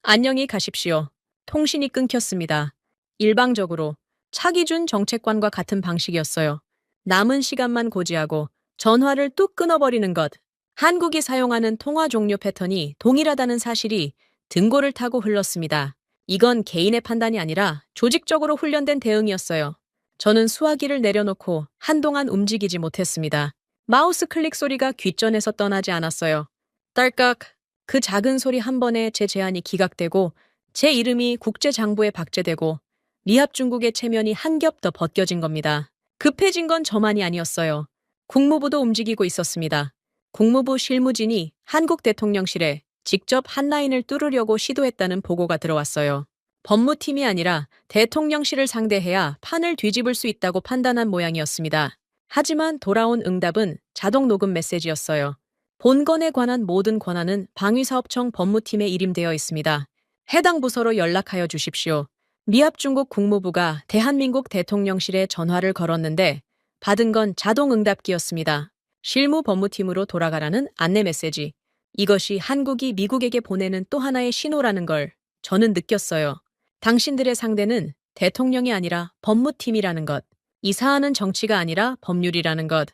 Speaker 1: 안녕히 가십시오. 통신이 끊겼습니다. 일방적으로 차기준 정책관과 같은 방식이었어요. 남은 시간만 고지하고 전화를 뚝 끊어버리는 것. 한국이 사용하는 통화 종료 패턴이 동일하다는 사실이 등골을 타고 흘렀습니다. 이건 개인의 판단이 아니라 조직적으로 훈련된 대응이었어요. 저는 수화기를 내려놓고 한동안 움직이지 못했습니다. 마우스 클릭 소리가 귓전에서 떠나지 않았어요. 딸깍, 그 작은 소리 한 번에 제 제안이 기각되고 제 이름이 국제장부에 박제되고 미합 중국의 체면이 한 겹 더 벗겨진 겁니다. 급해진 건 저만이 아니었어요. 국무부도 움직이고 있었습니다. 국무부 실무진이 한국 대통령실에 직접 한라인을 뚫으려고 시도했다는 보고가 들어왔어요. 법무팀이 아니라 대통령실을 상대해야 판을 뒤집을 수 있다고 판단한 모양이었습니다. 하지만 돌아온 응답은 자동 녹음 메시지였어요. 본건에 관한 모든 권한은 방위사업청 법무팀에 일임되어 있습니다. 해당 부서로 연락하여 주십시오. 미합 중국 국무부가 대한민국 대통령실에 전화를 걸었는데 받은 건 자동 응답기였습니다. 실무 법무팀으로 돌아가라는 안내 메시지. 이것이 한국이 미국에게 보내는 또 하나의 신호라는 걸 저는 느꼈어요. 당신들의 상대는 대통령이 아니라 법무팀이라는 것. 이 사안은 정치가 아니라 법률이라는 것.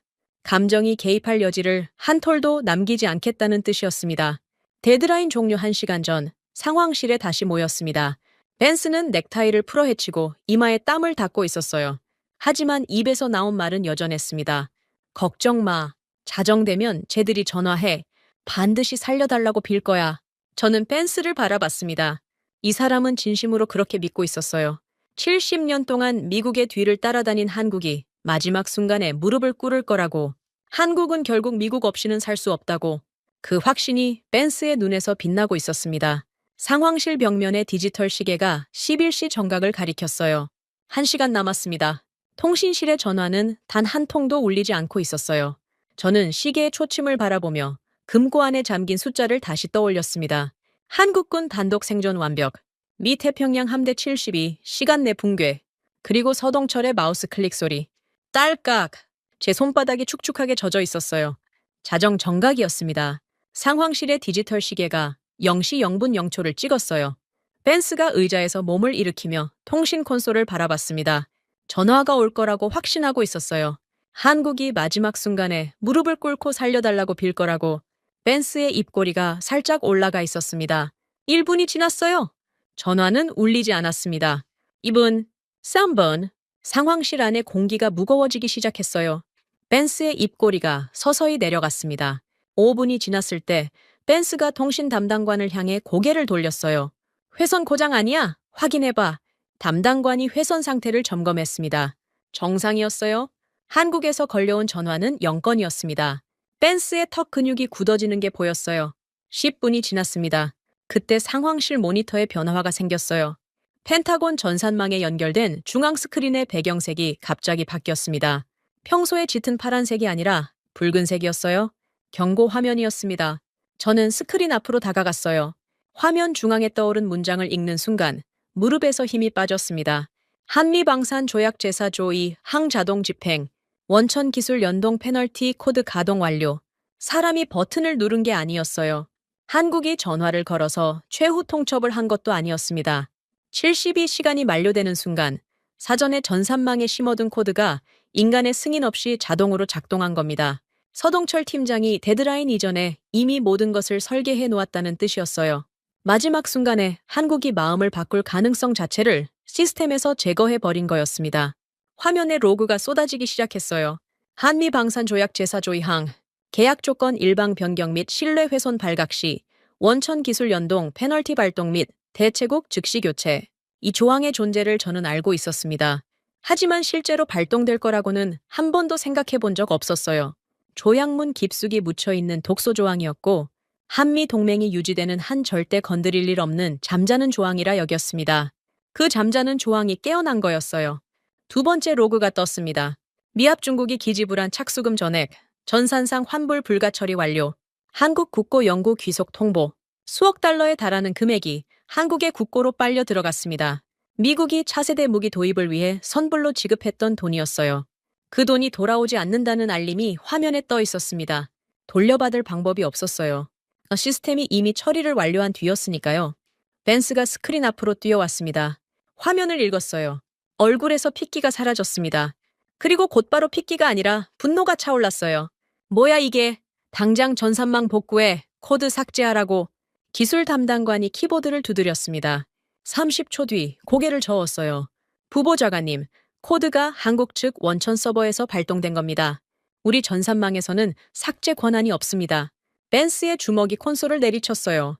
Speaker 1: 감정이 개입할 여지를 한 톨도 남기지 않겠다는 뜻이었습니다. 데드라인 종료 1시간 전 상황실에 다시 모였습니다. 벤스는 넥타이를 풀어헤치고 이마에 땀을 닦고 있었어요. 하지만 입에서 나온 말은 여전했습니다. 걱정 마. 자정되면 쟤들이 전화해. 반드시 살려달라고 빌 거야. 저는 벤스를 바라봤습니다. 이 사람은 진심으로 그렇게 믿고 있었어요. 70년 동안 미국의 뒤를 따라다닌 한국이 마지막 순간에 무릎을 꿇을 거라고. 한국은 결국 미국 없이는 살 수 없다고. 그 확신이 벤스의 눈에서 빛나고 있었습니다. 상황실 벽면의 디지털 시계가 11시 정각을 가리켰어요. 1시간 남았습니다. 통신실의 전화는 단 한 통도 울리지 않고 있었어요. 저는 시계의 초침을 바라보며 금고 안에 잠긴 숫자를 다시 떠올렸습니다. 한국군 단독 생존 완벽, 미 태평양 함대 72, 시간 내 붕괴, 그리고 서동철의 마우스 클릭 소리. 딸깍! 제 손바닥이 축축하게 젖어 있었어요. 자정 정각이었습니다. 상황실의 디지털 시계가 0시 0분 0초를 찍었어요. 벤스가 의자에서 몸을 일으키며 통신 콘솔을 바라봤습니다. 전화가 올 거라고 확신하고 있었어요. 한국이 마지막 순간에 무릎을 꿇고 살려달라고 빌 거라고. 벤스의 입꼬리가 살짝 올라가 있었습니다. 1분이 지났어요. 전화는 울리지 않았습니다. 2분, 3분. 상황실 안에 공기가 무거워지기 시작했어요. 벤스의 입꼬리가 서서히 내려갔습니다. 5분이 지났을 때 벤스가 통신 담당관을 향해 고개를 돌렸어요. 회선 고장 아니야? 확인해봐. 담당관이 회선 상태를 점검했습니다. 정상이었어요. 한국에서 걸려온 전화는 0건이었습니다. 벤스의 턱 근육이 굳어지는 게 보였어요. 10분이 지났습니다. 그때 상황실 모니터에 변화가 생겼어요. 펜타곤 전산망에 연결된 중앙 스크린의 배경색이 갑자기 바뀌었습니다. 평소에 짙은 파란색이 아니라 붉은색이었어요. 경고 화면이었습니다. 저는 스크린 앞으로 다가갔어요. 화면 중앙에 떠오른 문장을 읽는 순간 무릎에서 힘이 빠졌습니다. 한미방산조약제사 조의 항자동 집행, 원천 기술 연동 페널티 코드 가동 완료. 사람이 버튼을 누른 게 아니었어요. 한국이 전화를 걸어서 최후 통첩을 한 것도 아니었습니다. 72시간이 만료되는 순간 사전에 전산망에 심어둔 코드가 인간의 승인 없이 자동으로 작동한 겁니다. 서동철 팀장이 데드라인 이전에 이미 모든 것을 설계해 놓았다는 뜻이었어요. 마지막 순간에 한국이 마음을 바꿀 가능성 자체를 시스템에서 제거해 버린 거였습니다. 화면에 로그가 쏟아지기 시작했어요. 한미방산조약제사 조의항, 계약 조건 일방 변경 및 신뢰 훼손 발각 시 원천 기술 연동 페널티 발동 및 대체국 즉시 교체. 이 조항의 존재를 저는 알고 있었습니다. 하지만 실제로 발동될 거라고는 한 번도 생각해 본 적 없었어요. 조약문 깊숙이 묻혀있는 독소 조항이었고 한미 동맹이 유지되는 한 절대 건드릴 일 없는 잠자는 조항이라 여겼습니다. 그 잠자는 조항이 깨어난 거였어요. 두 번째 로그가 떴습니다. 미합 중국이 기지불안 착수금 전액, 전산상 환불 불가 처리 완료, 한국 국고 연구 귀속 통보, 수억 달러에 달하는 금액이 한국의 국고로 빨려 들어갔습니다. 미국이 차세대 무기 도입을 위해 선불로 지급했던 돈이었어요. 그 돈이 돌아오지 않는다는 알림이 화면에 떠 있었습니다. 돌려받을 방법이 없었어요. 시스템이 이미 처리를 완료한 뒤였으니까요. 벤스가 스크린 앞으로 뛰어왔습니다. 화면을 읽었어요. 얼굴에서 핏기가 사라졌습니다. 그리고 곧바로 핏기가 아니라 분노가 차올랐어요. 뭐야 이게? 당장 전산망 복구해. 코드 삭제하라고. 기술 담당관이 키보드를 두드렸습니다. 30초 뒤 고개를 저었어요. 부보좌관님, 코드가 한국 측 원천 서버에서 발동된 겁니다. 우리 전산망에서는 삭제 권한이 없습니다. 벤스의 주먹이 콘솔을 내리쳤어요.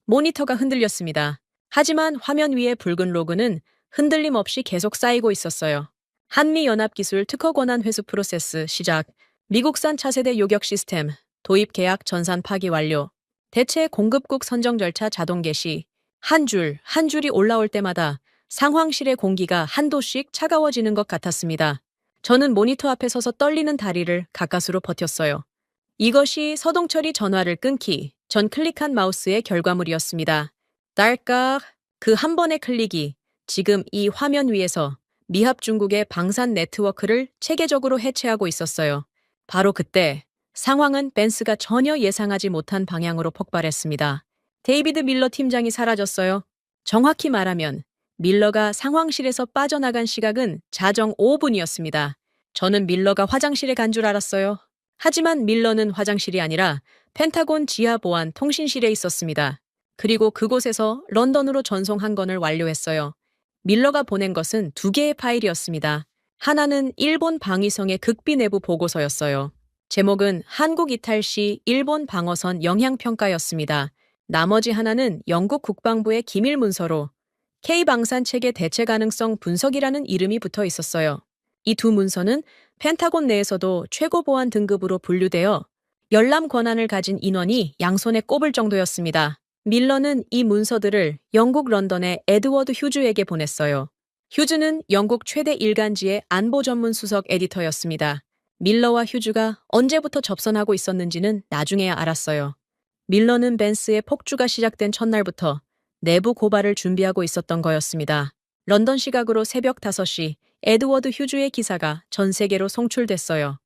Speaker 1: 모니터가 흔들렸습니다. 하지만 화면 위의 붉은 로그는 흔들림 없이 계속 쌓이고 있었어요. 한미연합기술 특허 권한 회수 프로세스 시작. 미국산 차세대 요격 시스템 도입 계약 전산 파기 완료. 대체 공급국 선정 절차 자동 개시. 한 줄이 올라올 때마다 상황실의 공기가 한도씩 차가워지는 것 같았습니다. 저는 모니터 앞에 서서 떨리는 다리를 가까스로 버텼어요. 이것이 서동철이 전화를 끊기 전 클릭한 마우스의 결과물이었습니다. 딸깍. 그 한 번의 클릭이 지금 이 화면 위에서 미합 중국의 방산 네트워크를 체계적으로 해체하고 있었어요. 바로 그때 상황은 벤스가 전혀 예상하지 못한 방향으로 폭발했습니다. 데이비드 밀러 팀장이 사라졌어요. 정확히 말하면 밀러가 상황실에서 빠져나간 시각은 자정 5분이었습니다. 저는 밀러가 화장실에 간 줄 알았어요. 하지만 밀러는 화장실이 아니라 펜타곤 지하 보안 통신실에 있었습니다. 그리고 그곳에서 런던으로 전송 한 건을 완료했어요. 밀러가 보낸 것은 두 개의 파일이었습니다. 하나는 일본 방위성의 극비 내부 보고서였어요. 제목은 한국 이탈 시 일본 방어선 영향평가였습니다. 나머지 하나는 영국 국방부의 기밀 문서로 K방산 체계 대체 가능성 분석이라는 이름이 붙어 있었어요. 이 두 문서는 펜타곤 내에서도 최고 보안 등급으로 분류되어 열람 권한을 가진 인원이 양손에 꼽을 정도였습니다. 밀러는 이 문서들을 영국 런던의 에드워드 휴즈에게 보냈어요. 휴즈는 영국 최대 일간지의 안보 전문 수석 에디터였습니다. 밀러와 휴즈가 언제부터 접선하고 있었는지는 나중에야 알았어요. 밀러는 벤스의 폭주가 시작된 첫날부터 내부 고발을 준비하고 있었던 거였습니다. 런던 시각으로 새벽 5시 에드워드 휴즈의 기사가 전 세계로 송출됐어요.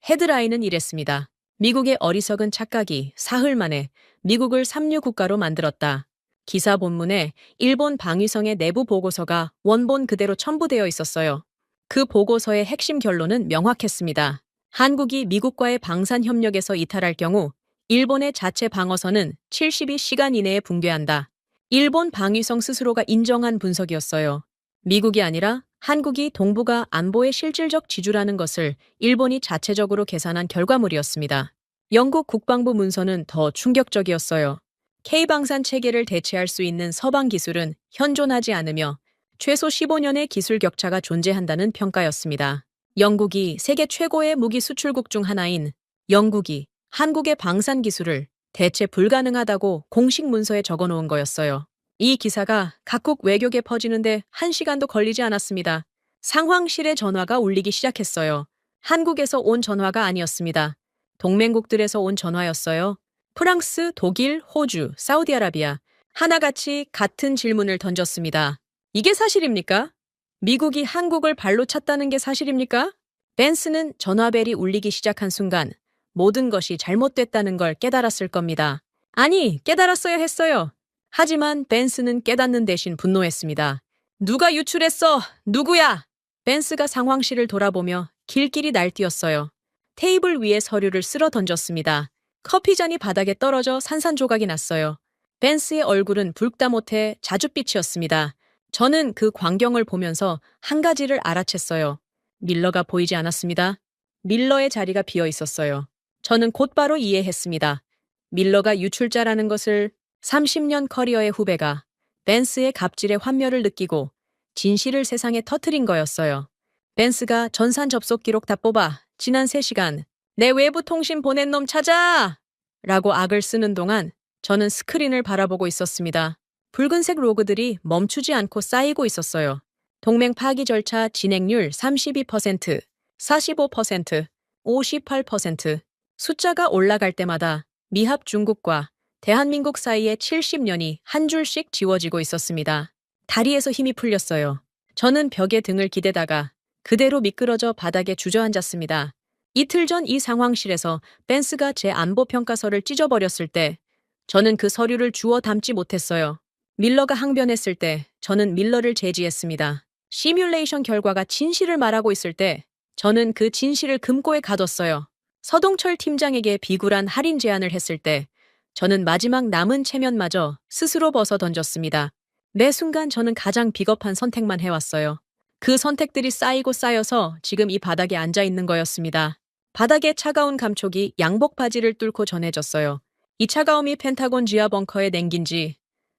Speaker 1: 헤드라인은 이랬습니다. 미국의 어리석은 착각이 사흘 만에 미국을 삼류 국가로 만들었다. 기사 본문에 일본 방위성의 내부 보고서가 원본 그대로 첨부되어 있었어요. 그 보고서의 핵심 결론은 명확했습니다. 한국이 미국과의 방산 협력에서 이탈할 경우 일본의 자체 방어선은 72시간 이내에 붕괴한다. 일본 방위성 스스로가 인정한 분석이었어요. 미국이 아니라 한국이 동북아 안보의 실질적 지주라는 것을 일본이 자체적으로 계산한 결과물이었습니다. 영국 국방부 문서는 더 충격적이었어요. K방산 체계를 대체할 수 있는 서방 기술은 현존하지 않으며 최소 15년의 기술 격차가 존재한다는 평가였습니다. 영국이 세계 최고의 무기 수출국 중 하나인 영국이 한국의 방산 기술을 대체 불가능하다고 공식 문서에 적어놓은 거였어요. 이 기사가 각국 외교계 퍼지는데 1시간도 걸리지 않았습니다. 상황실의 전화가 울리기 시작했어요. 한국에서 온 전화가 아니었습니다. 동맹국들에서 온 전화였어요. 프랑스, 독일, 호주, 사우디아라비아 하나같이 같은 질문을 던졌습니다. 이게 사실입니까? 미국이 한국을 발로 찼다는 게 사실입니까? 벤스는 전화벨이 울리기 시작한 순간 모든 것이 잘못됐다는 걸 깨달았을 겁니다. 아니, 깨달았어야 했어요. 하지만 벤스는 깨닫는 대신 분노했습니다. 누가 유출했어? 누구야? 벤스가 상황실을 돌아보며 길길이 날뛰었어요. 테이블 위에 서류를 쓸어 던졌습니다. 커피잔이 바닥에 떨어져 산산조각이 났어요. 벤스의 얼굴은 붉다 못해 자줏빛이었습니다. 저는 그 광경을 보면서 한 가지를 알아챘어요. 밀러가 보이지 않았습니다. 밀러의 자리가 비어 있었어요. 저는 곧바로 이해했습니다. 밀러가 유출자라는 것을 30년 커리어의 후배가 벤스의 갑질의 환멸을 느끼고 진실을 세상에 터뜨린 거였어요. 벤스가 전산 접속 기록 다 뽑아 지난 3시간 내 외부 통신 보낸 놈 찾아! 라고 악을 쓰는 동안 저는 스크린을 바라보고 있었습니다. 붉은색 로그들이 멈추지 않고 쌓이고 있었어요. 동맹 파기 절차 진행률 32%, 45%, 58%. 숫자가 올라갈 때마다 미합 중국과 대한민국 사이에 70년이 한 줄씩 지워지고 있었습니다. 다리에서 힘이 풀렸어요. 저는 벽에 등을 기대다가 그대로 미끄러져 바닥에 주저앉았습니다. 이틀 전 이 상황실에서 벤스가 제 안보 평가서를 찢어버렸을 때 저는 그 서류를 주워 담지 못했어요. 밀러가 항변했을 때 저는 밀러를 제지했습니다. 시뮬레이션 결과가 진실을 말하고 있을 때 저는 그 진실을 금고에 가뒀어요. 서동철 팀장에게 비굴한 할인 제안을 했을 때 저는 마지막 남은 체면마저 스스로 벗어 던졌습니다. 매 순간 저는 가장 비겁한 선택만 해왔어요. 그 선택들이 쌓이고 쌓여서 지금 이 바닥에 앉아 있는 거였습니다. 바닥에 차가운 감촉이 양복 바지를 뚫고 전해졌어요. 이 차가움이 펜타곤 지하 벙커에 냉긴 지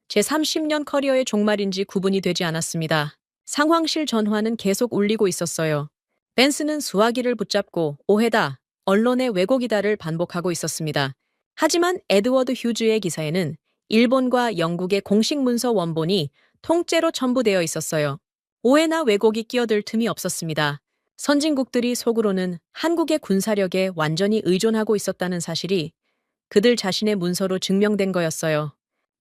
Speaker 1: 제 30년 커리어의 종말인지 구분이 되지 않았습니다. 상황실 전화는 계속 울리고 있었어요. 벤스는 수화기를 붙잡고 오해다, 언론의 왜곡이다를 반복하고 있었습니다. 하지만 에드워드 휴즈의 기사에는 일본과 영국의 공식 문서 원본이 통째로 첨부되어 있었어요. 오해나 왜곡이 끼어들 틈이 없었습니다. 선진국들이 속으로는 한국의 군사력에 완전히 의존하고 있었다는 사실이 그들 자신의 문서로 증명된 거였어요.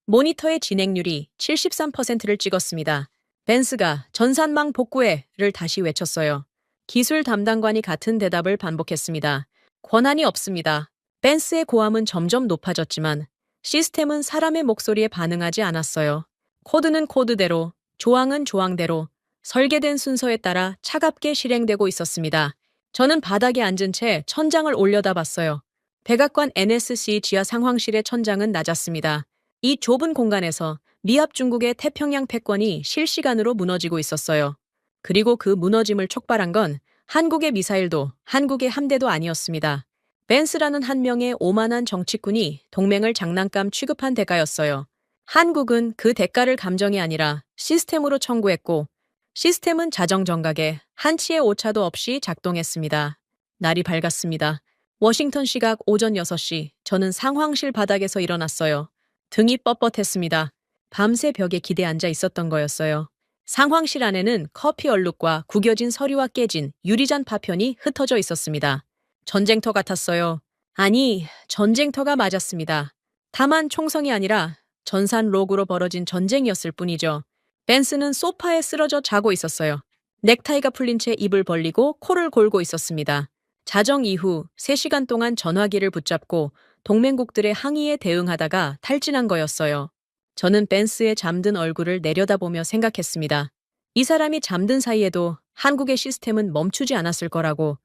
Speaker 1: 모니터의 진행률이 73%를 찍었습니다. 벤스가 전산망 복구해를 다시 외쳤어요. 기술 담당관이 같은 대답을 반복했습니다. 권한이 없습니다. 벤스의 고함은 점점 높아졌지만 시스템은 사람의 목소리에 반응하지 않았어요. 코드는 코드대로, 조항은 조항대로 설계된 순서에 따라 차갑게 실행되고 있었습니다. 저는 바닥에 앉은 채 천장을 올려다봤어요. 백악관 NSC 지하 상황실의 천장은 낮았습니다. 이 좁은 공간에서 미합 중국의 태평양 패권이 실시간으로 무너지고 있었어요. 그리고 그 무너짐을 촉발한 건 한국의 미사일도 한국의 함대도 아니었습니다. 벤스라는 한 명의 오만한 정치꾼이 동맹을 장난감 취급한 대가였어요. 한국은 그 대가를 감정이 아니라 시스템으로 청구했고 시스템은 자정정각에 한치의 오차도 없이 작동했습니다. 날이 밝았습니다. 워싱턴 시각 오전 6시 저는 상황실 바닥에서 일어났어요. 등이 뻣뻣했습니다. 밤새 벽에 기대 앉아 있었던 거였어요. 상황실 안에는 커피 얼룩과 구겨진 서류와 깨진 유리잔 파편이 흩어져 있었습니다. 전쟁터 같았어요. 아니, 전쟁터가 맞았습니다. 다만 총성이 아니라 전산 로그로 벌어진 전쟁이었을 뿐이죠. 벤스는 소파에 쓰러져 자고 있었어요. 넥타이가 풀린 채 입을 벌리고 코를 골고 있었습니다. 자정 이후 3시간 동안 전화기를 붙잡고 동맹국들의 항의에 대응하다가 탈진한 거였어요. 저는 벤스의 잠든 얼굴을 내려다보며 생각했습니다. 이 사람이 잠든 사이에도 한국의 시스템은 멈추지 않았을 거라고.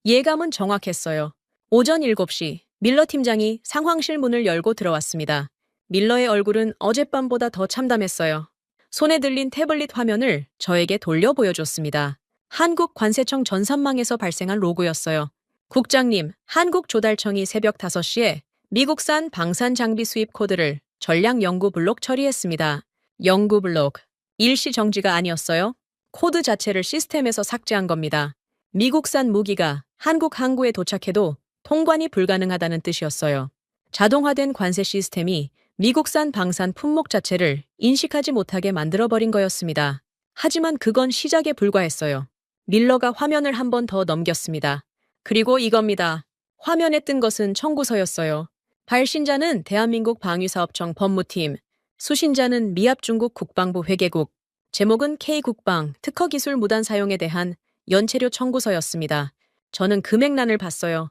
Speaker 1: 예감은 정확했어요. 오전 7시 밀러 팀장이 상황실 문을 열고 들어왔습니다. 밀러의 얼굴은 어젯밤보다 더 참담했어요. 손에 들린 태블릿 화면을 저에게 돌려 보여줬습니다. 한국 관세청 전산망에서 발생한 로고였어요. 국장님, 한국조달청이 새벽 5시에 미국산 방산 장비 수입 코드를 전략 연구 블록 처리했습니다. 연구 블록. 일시 정지가 아니었어요. 코드 자체를 시스템에서 삭제한 겁니다. 미국산 무기가 한국 항구에 도착해도 통관이 불가능하다는 뜻이었어요. 자동화된 관세 시스템이 미국산 방산 품목 자체를 인식하지 못하게 만들어버린 거였습니다. 하지만 그건 시작에 불과했어요. 밀러가 화면을 한 번 더 넘겼습니다. 그리고 이겁니다. 화면에 뜬 것은 청구서였어요. 발신자는 대한민국 방위사업청 법무팀, 수신자는 미합 중국 국방부 회계국, 제목은 K국방 특허기술 무단 사용에 대한 연체료 청구서였습니다. 저는 금액란을 봤어요.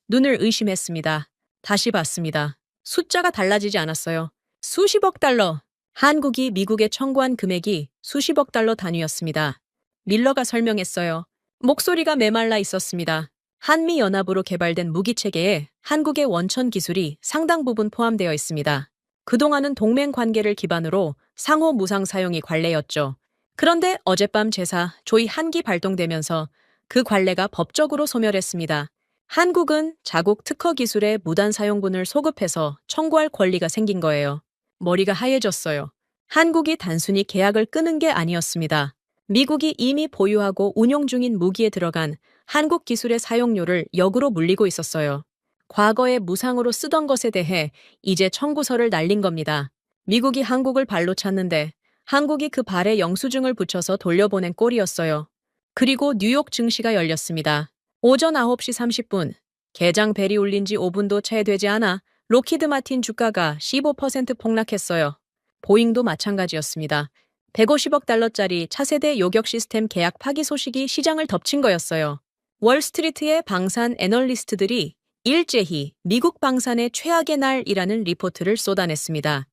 Speaker 1: 눈을 의심했습니다. 다시 봤습니다. 숫자가 달라지지 않았어요. 수십억 달러. 한국이 미국에 청구한 금액이 수십억 달러 단위였습니다. 밀러가 설명했어요. 목소리가 메말라 있었습니다. 한미연합으로 개발된 무기체계에 한국의 원천 기술이 상당 부분 포함되어 있습니다. 그동안은 동맹 관계를 기반으로 상호 무상 사용이 관례였죠. 그런데 어젯밤 제사 조이 한기 발동되면서 그 관례가 법적으로 소멸했습니다. 한국은 자국 특허 기술의 무단 사용분을 소급해서 청구할 권리가 생긴 거예요. 머리가 하얘졌어요. 한국이 단순히 계약을 끊은 게 아니었습니다. 미국이 이미 보유하고 운용 중인 무기에 들어간 한국 기술의 사용료를 역으로 물리고 있었어요. 과거에 무상으로 쓰던 것에 대해 이제 청구서를 날린 겁니다. 미국이 한국을 발로 찼는데 한국이 그 발에 영수증을 붙여서 돌려보낸 꼴이었어요. 그리고 뉴욕 증시가 열렸습니다. 오전 9시 30분, 개장 벨이 울린 지 5분도 채 되지 않아 록히드 마틴 주가가 15% 폭락했어요. 보잉도 마찬가지였습니다. 150억 달러짜리 차세대 요격 시스템 계약 파기 소식이 시장을 덮친 거였어요. 월스트리트의 방산 애널리스트들이 일제히 미국 방산의 최악의 날이라는 리포트를 쏟아냈습니다.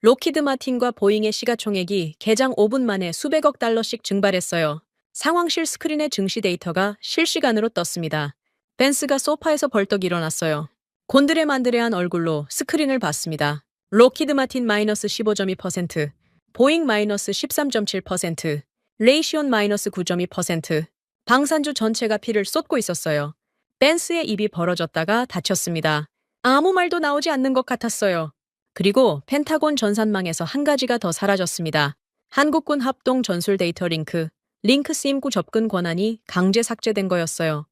Speaker 1: 록히드 마틴과 보잉의 시가총액이 개장 5분 만에 수백억 달러씩 증발했어요. 상황실 스크린의 증시 데이터가 실시간으로 떴습니다. 벤스가 소파에서 벌떡 일어났어요. 곤드레만드레한 얼굴로 스크린을 봤습니다. 록히드 마틴 마이너스 15.2%, 보잉 마이너스 13.7%, 레이시온 마이너스 9.2%, 방산주 전체가 피를 쏟고 있었어요. 벤스의 입이 벌어졌다가 닫혔습니다. 아무 말도 나오지 않는 것 같았어요. 그리고 펜타곤 전산망에서 한 가지가 더 사라졌습니다. 한국군 합동 전술 데이터 링크 SIM9 접근 권한이 강제 삭제된 거였어요.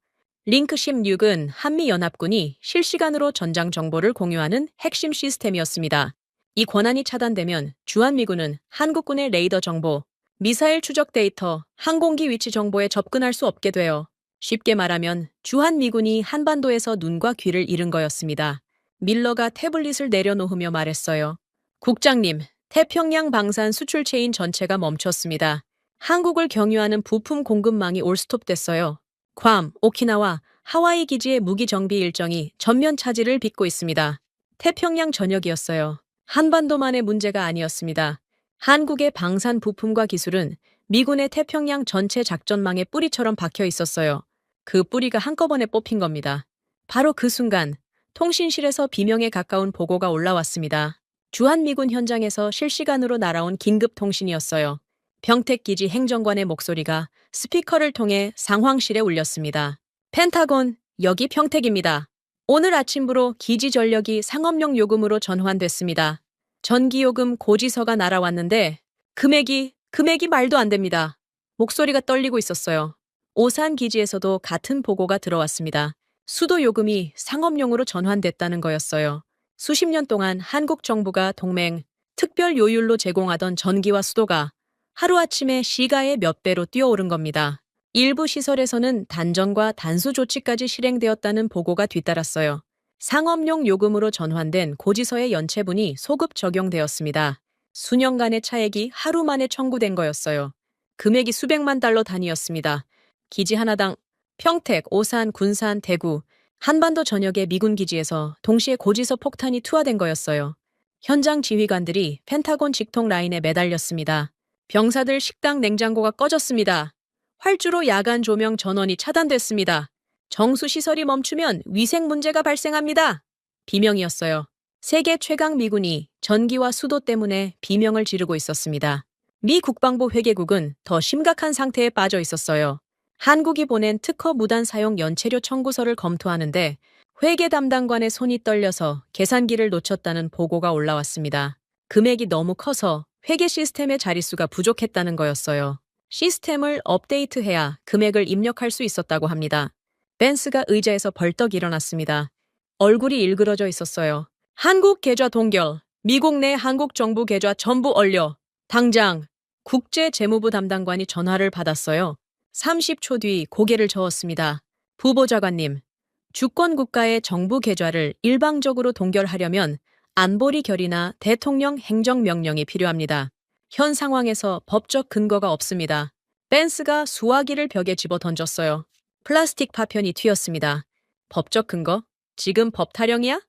Speaker 1: 링크 16은 한미연합군이 실시간으로 전장 정보를 공유하는 핵심 시스템이었습니다. 이 권한이 차단되면 주한미군은 한국군의 레이더 정보, 미사일 추적 데이터, 항공기 위치 정보에 접근할 수 없게 돼요. 쉽게 말하면 주한미군이 한반도에서 눈과 귀를 잃은 거였습니다. 밀러가 태블릿을 내려놓으며 말했어요. 국장님, 태평양 방산 수출 체인 전체가 멈췄습니다. 한국을 경유하는 부품 공급망이 올스톱됐어요. 괌, 오키나와, 하와이 기지의 무기 정비 일정이 전면 차질을 빚고 있습니다. 태평양 전역이었어요. 한반도만의 문제가 아니었습니다. 한국의 방산 부품과 기술은 미군의 태평양 전체 작전망의 뿌리처럼 박혀 있었어요. 그 뿌리가 한꺼번에 뽑힌 겁니다. 바로 그 순간 통신실에서 비명에 가까운 보고가 올라왔습니다. 주한미군 현장에서 실시간으로 날아온 긴급 통신이었어요. 평택기지 행정관의 목소리가 스피커를 통해 상황실에 울렸습니다. 펜타곤, 여기 평택입니다. 오늘 아침부로 기지 전력이 상업용 요금으로 전환됐습니다. 전기요금 고지서가 날아왔는데 금액이 말도 안 됩니다. 목소리가 떨리고 있었어요. 오산 기지에서도 같은 보고가 들어왔습니다. 수도 요금이 상업용으로 전환됐다는 거였어요. 수십 년 동안 한국 정부가 동맹, 특별 요율로 제공하던 전기와 수도가 하루아침에 시가의 몇 배로 뛰어오른 겁니다. 일부 시설에서는 단전과 단수 조치까지 실행되었다는 보고가 뒤따랐어요. 상업용 요금으로 전환된 고지서의 연체분이 소급 적용되었습니다. 수년간의 차액이 하루 만에 청구된 거였어요. 금액이 수백만 달러 단위였습니다. 기지 하나당 평택, 오산, 군산, 대구, 한반도 전역의 미군 기지에서 동시에 고지서 폭탄이 투하된 거였어요. 현장 지휘관들이 펜타곤 직통 라인에 매달렸습니다. 병사들 식당 냉장고가 꺼졌습니다. 활주로 야간 조명 전원이 차단됐습니다. 정수 시설이 멈추면 위생 문제가 발생합니다. 비명이었어요. 세계 최강 미군이 전기와 수도 때문에 비명을 지르고 있었습니다. 미 국방부 회계국은 더 심각한 상태에 빠져 있었어요. 한국이 보낸 특허 무단 사용 연체료 청구서를 검토하는데 회계 담당관의 손이 떨려서 계산기를 놓쳤다는 보고가 올라왔습니다. 금액이 너무 커서 회계 시스템의 자릿수가 부족했다는 거였어요. 시스템을 업데이트해야 금액을 입력할 수 있었다고 합니다. 벤스가 의자에서 벌떡 일어났습니다. 얼굴이 일그러져 있었어요. 한국 계좌 동결, 미국 내 한국 정부 계좌 전부 얼려. 당장. 국제재무부 담당관이 전화를 받았어요. 30초 뒤 고개를 저었습니다. 부보좌관님, 주권 국가의 정부 계좌를 일방적으로 동결하려면 안보리 결의나 대통령 행정명령이 필요합니다. 현 상황에서 법적 근거가 없습니다. 벤스가 수화기를 벽에 집어 던졌어요. 플라스틱 파편이 튀었습니다. 법적 근거? 지금 법 타령이야?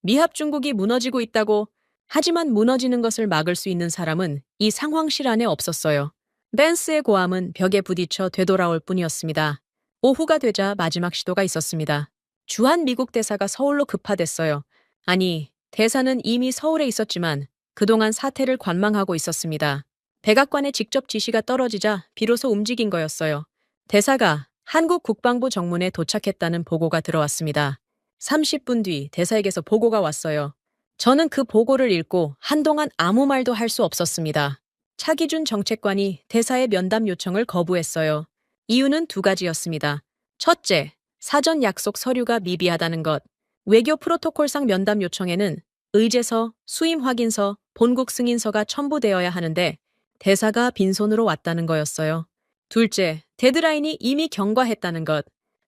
Speaker 1: 미합 중국이 무너지고 있다고. 하지만 무너지는 것을 막을 수 있는 사람은 이 상황실 안에 없었어요. 벤스의 고함은 벽에 부딪혀 되돌아올 뿐이었습니다. 오후가 되자 마지막 시도가 있었습니다. 주한 미국 대사가 서울로 급파됐어요. 아니, 대사는 이미 서울에 있었지만 그동안 사태를 관망하고 있었습니다. 백악관의 직접 지시가 떨어지자 비로소 움직인 거였어요. 대사가 한국 국방부 정문에 도착했다는 보고가 들어왔습니다. 30분 뒤 대사에게서 보고가 왔어요. 저는 그 보고를 읽고 한동안 아무 말도 할 수 없었습니다. 차기준 정책관이 대사의 면담 요청을 거부했어요. 이유는 두 가지였습니다. 첫째, 사전 약속 서류가 미비하다는 것. 외교 프로토콜상 면담 요청에는 의제서, 수임 확인서, 본국 승인서가 첨부되어야 하는데 대사가 빈손으로 왔다는 거였어요. 둘째, 데드라인이 이미 경과했다는 것.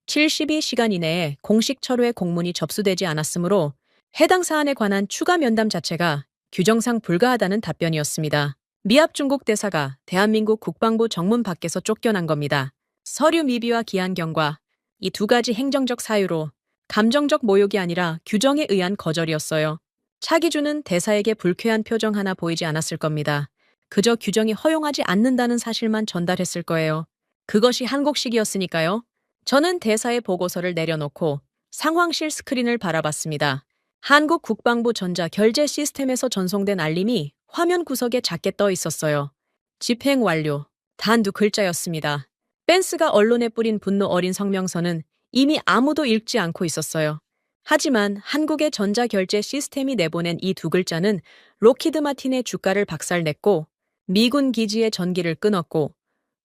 Speaker 1: 72시간 이내에 공식 철회 공문이 접수되지 않았으므로 해당 사안에 관한 추가 면담 자체가 규정상 불가하다는 답변이었습니다. 미합 중국 대사가 대한민국 국방부 정문 밖에서 쫓겨난 겁니다. 서류 미비와 기한 경과, 이 두 가지 행정적 사유로 감정적 모욕이 아니라 규정에 의한 거절이었어요. 차기준은 대사에게 불쾌한 표정 하나 보이지 않았을 겁니다. 그저 규정이 허용하지 않는다는 사실만 전달했을 거예요. 그것이 한국식이었으니까요. 저는 대사의 보고서를 내려놓고 상황실 스크린을 바라봤습니다. 한국 국방부 전자 결제 시스템에서 전송된 알림이 화면 구석에 작게 떠 있었어요. 집행 완료. 단 두 글자였습니다. 벤스가 언론에 뿌린 분노 어린 성명서는 이미 아무도 읽지 않고 있었어요. 하지만 한국의 전자결제 시스템이 내보낸 이 두 글자는 록히드 마틴의 주가를 박살냈고 미군 기지의 전기를 끊었고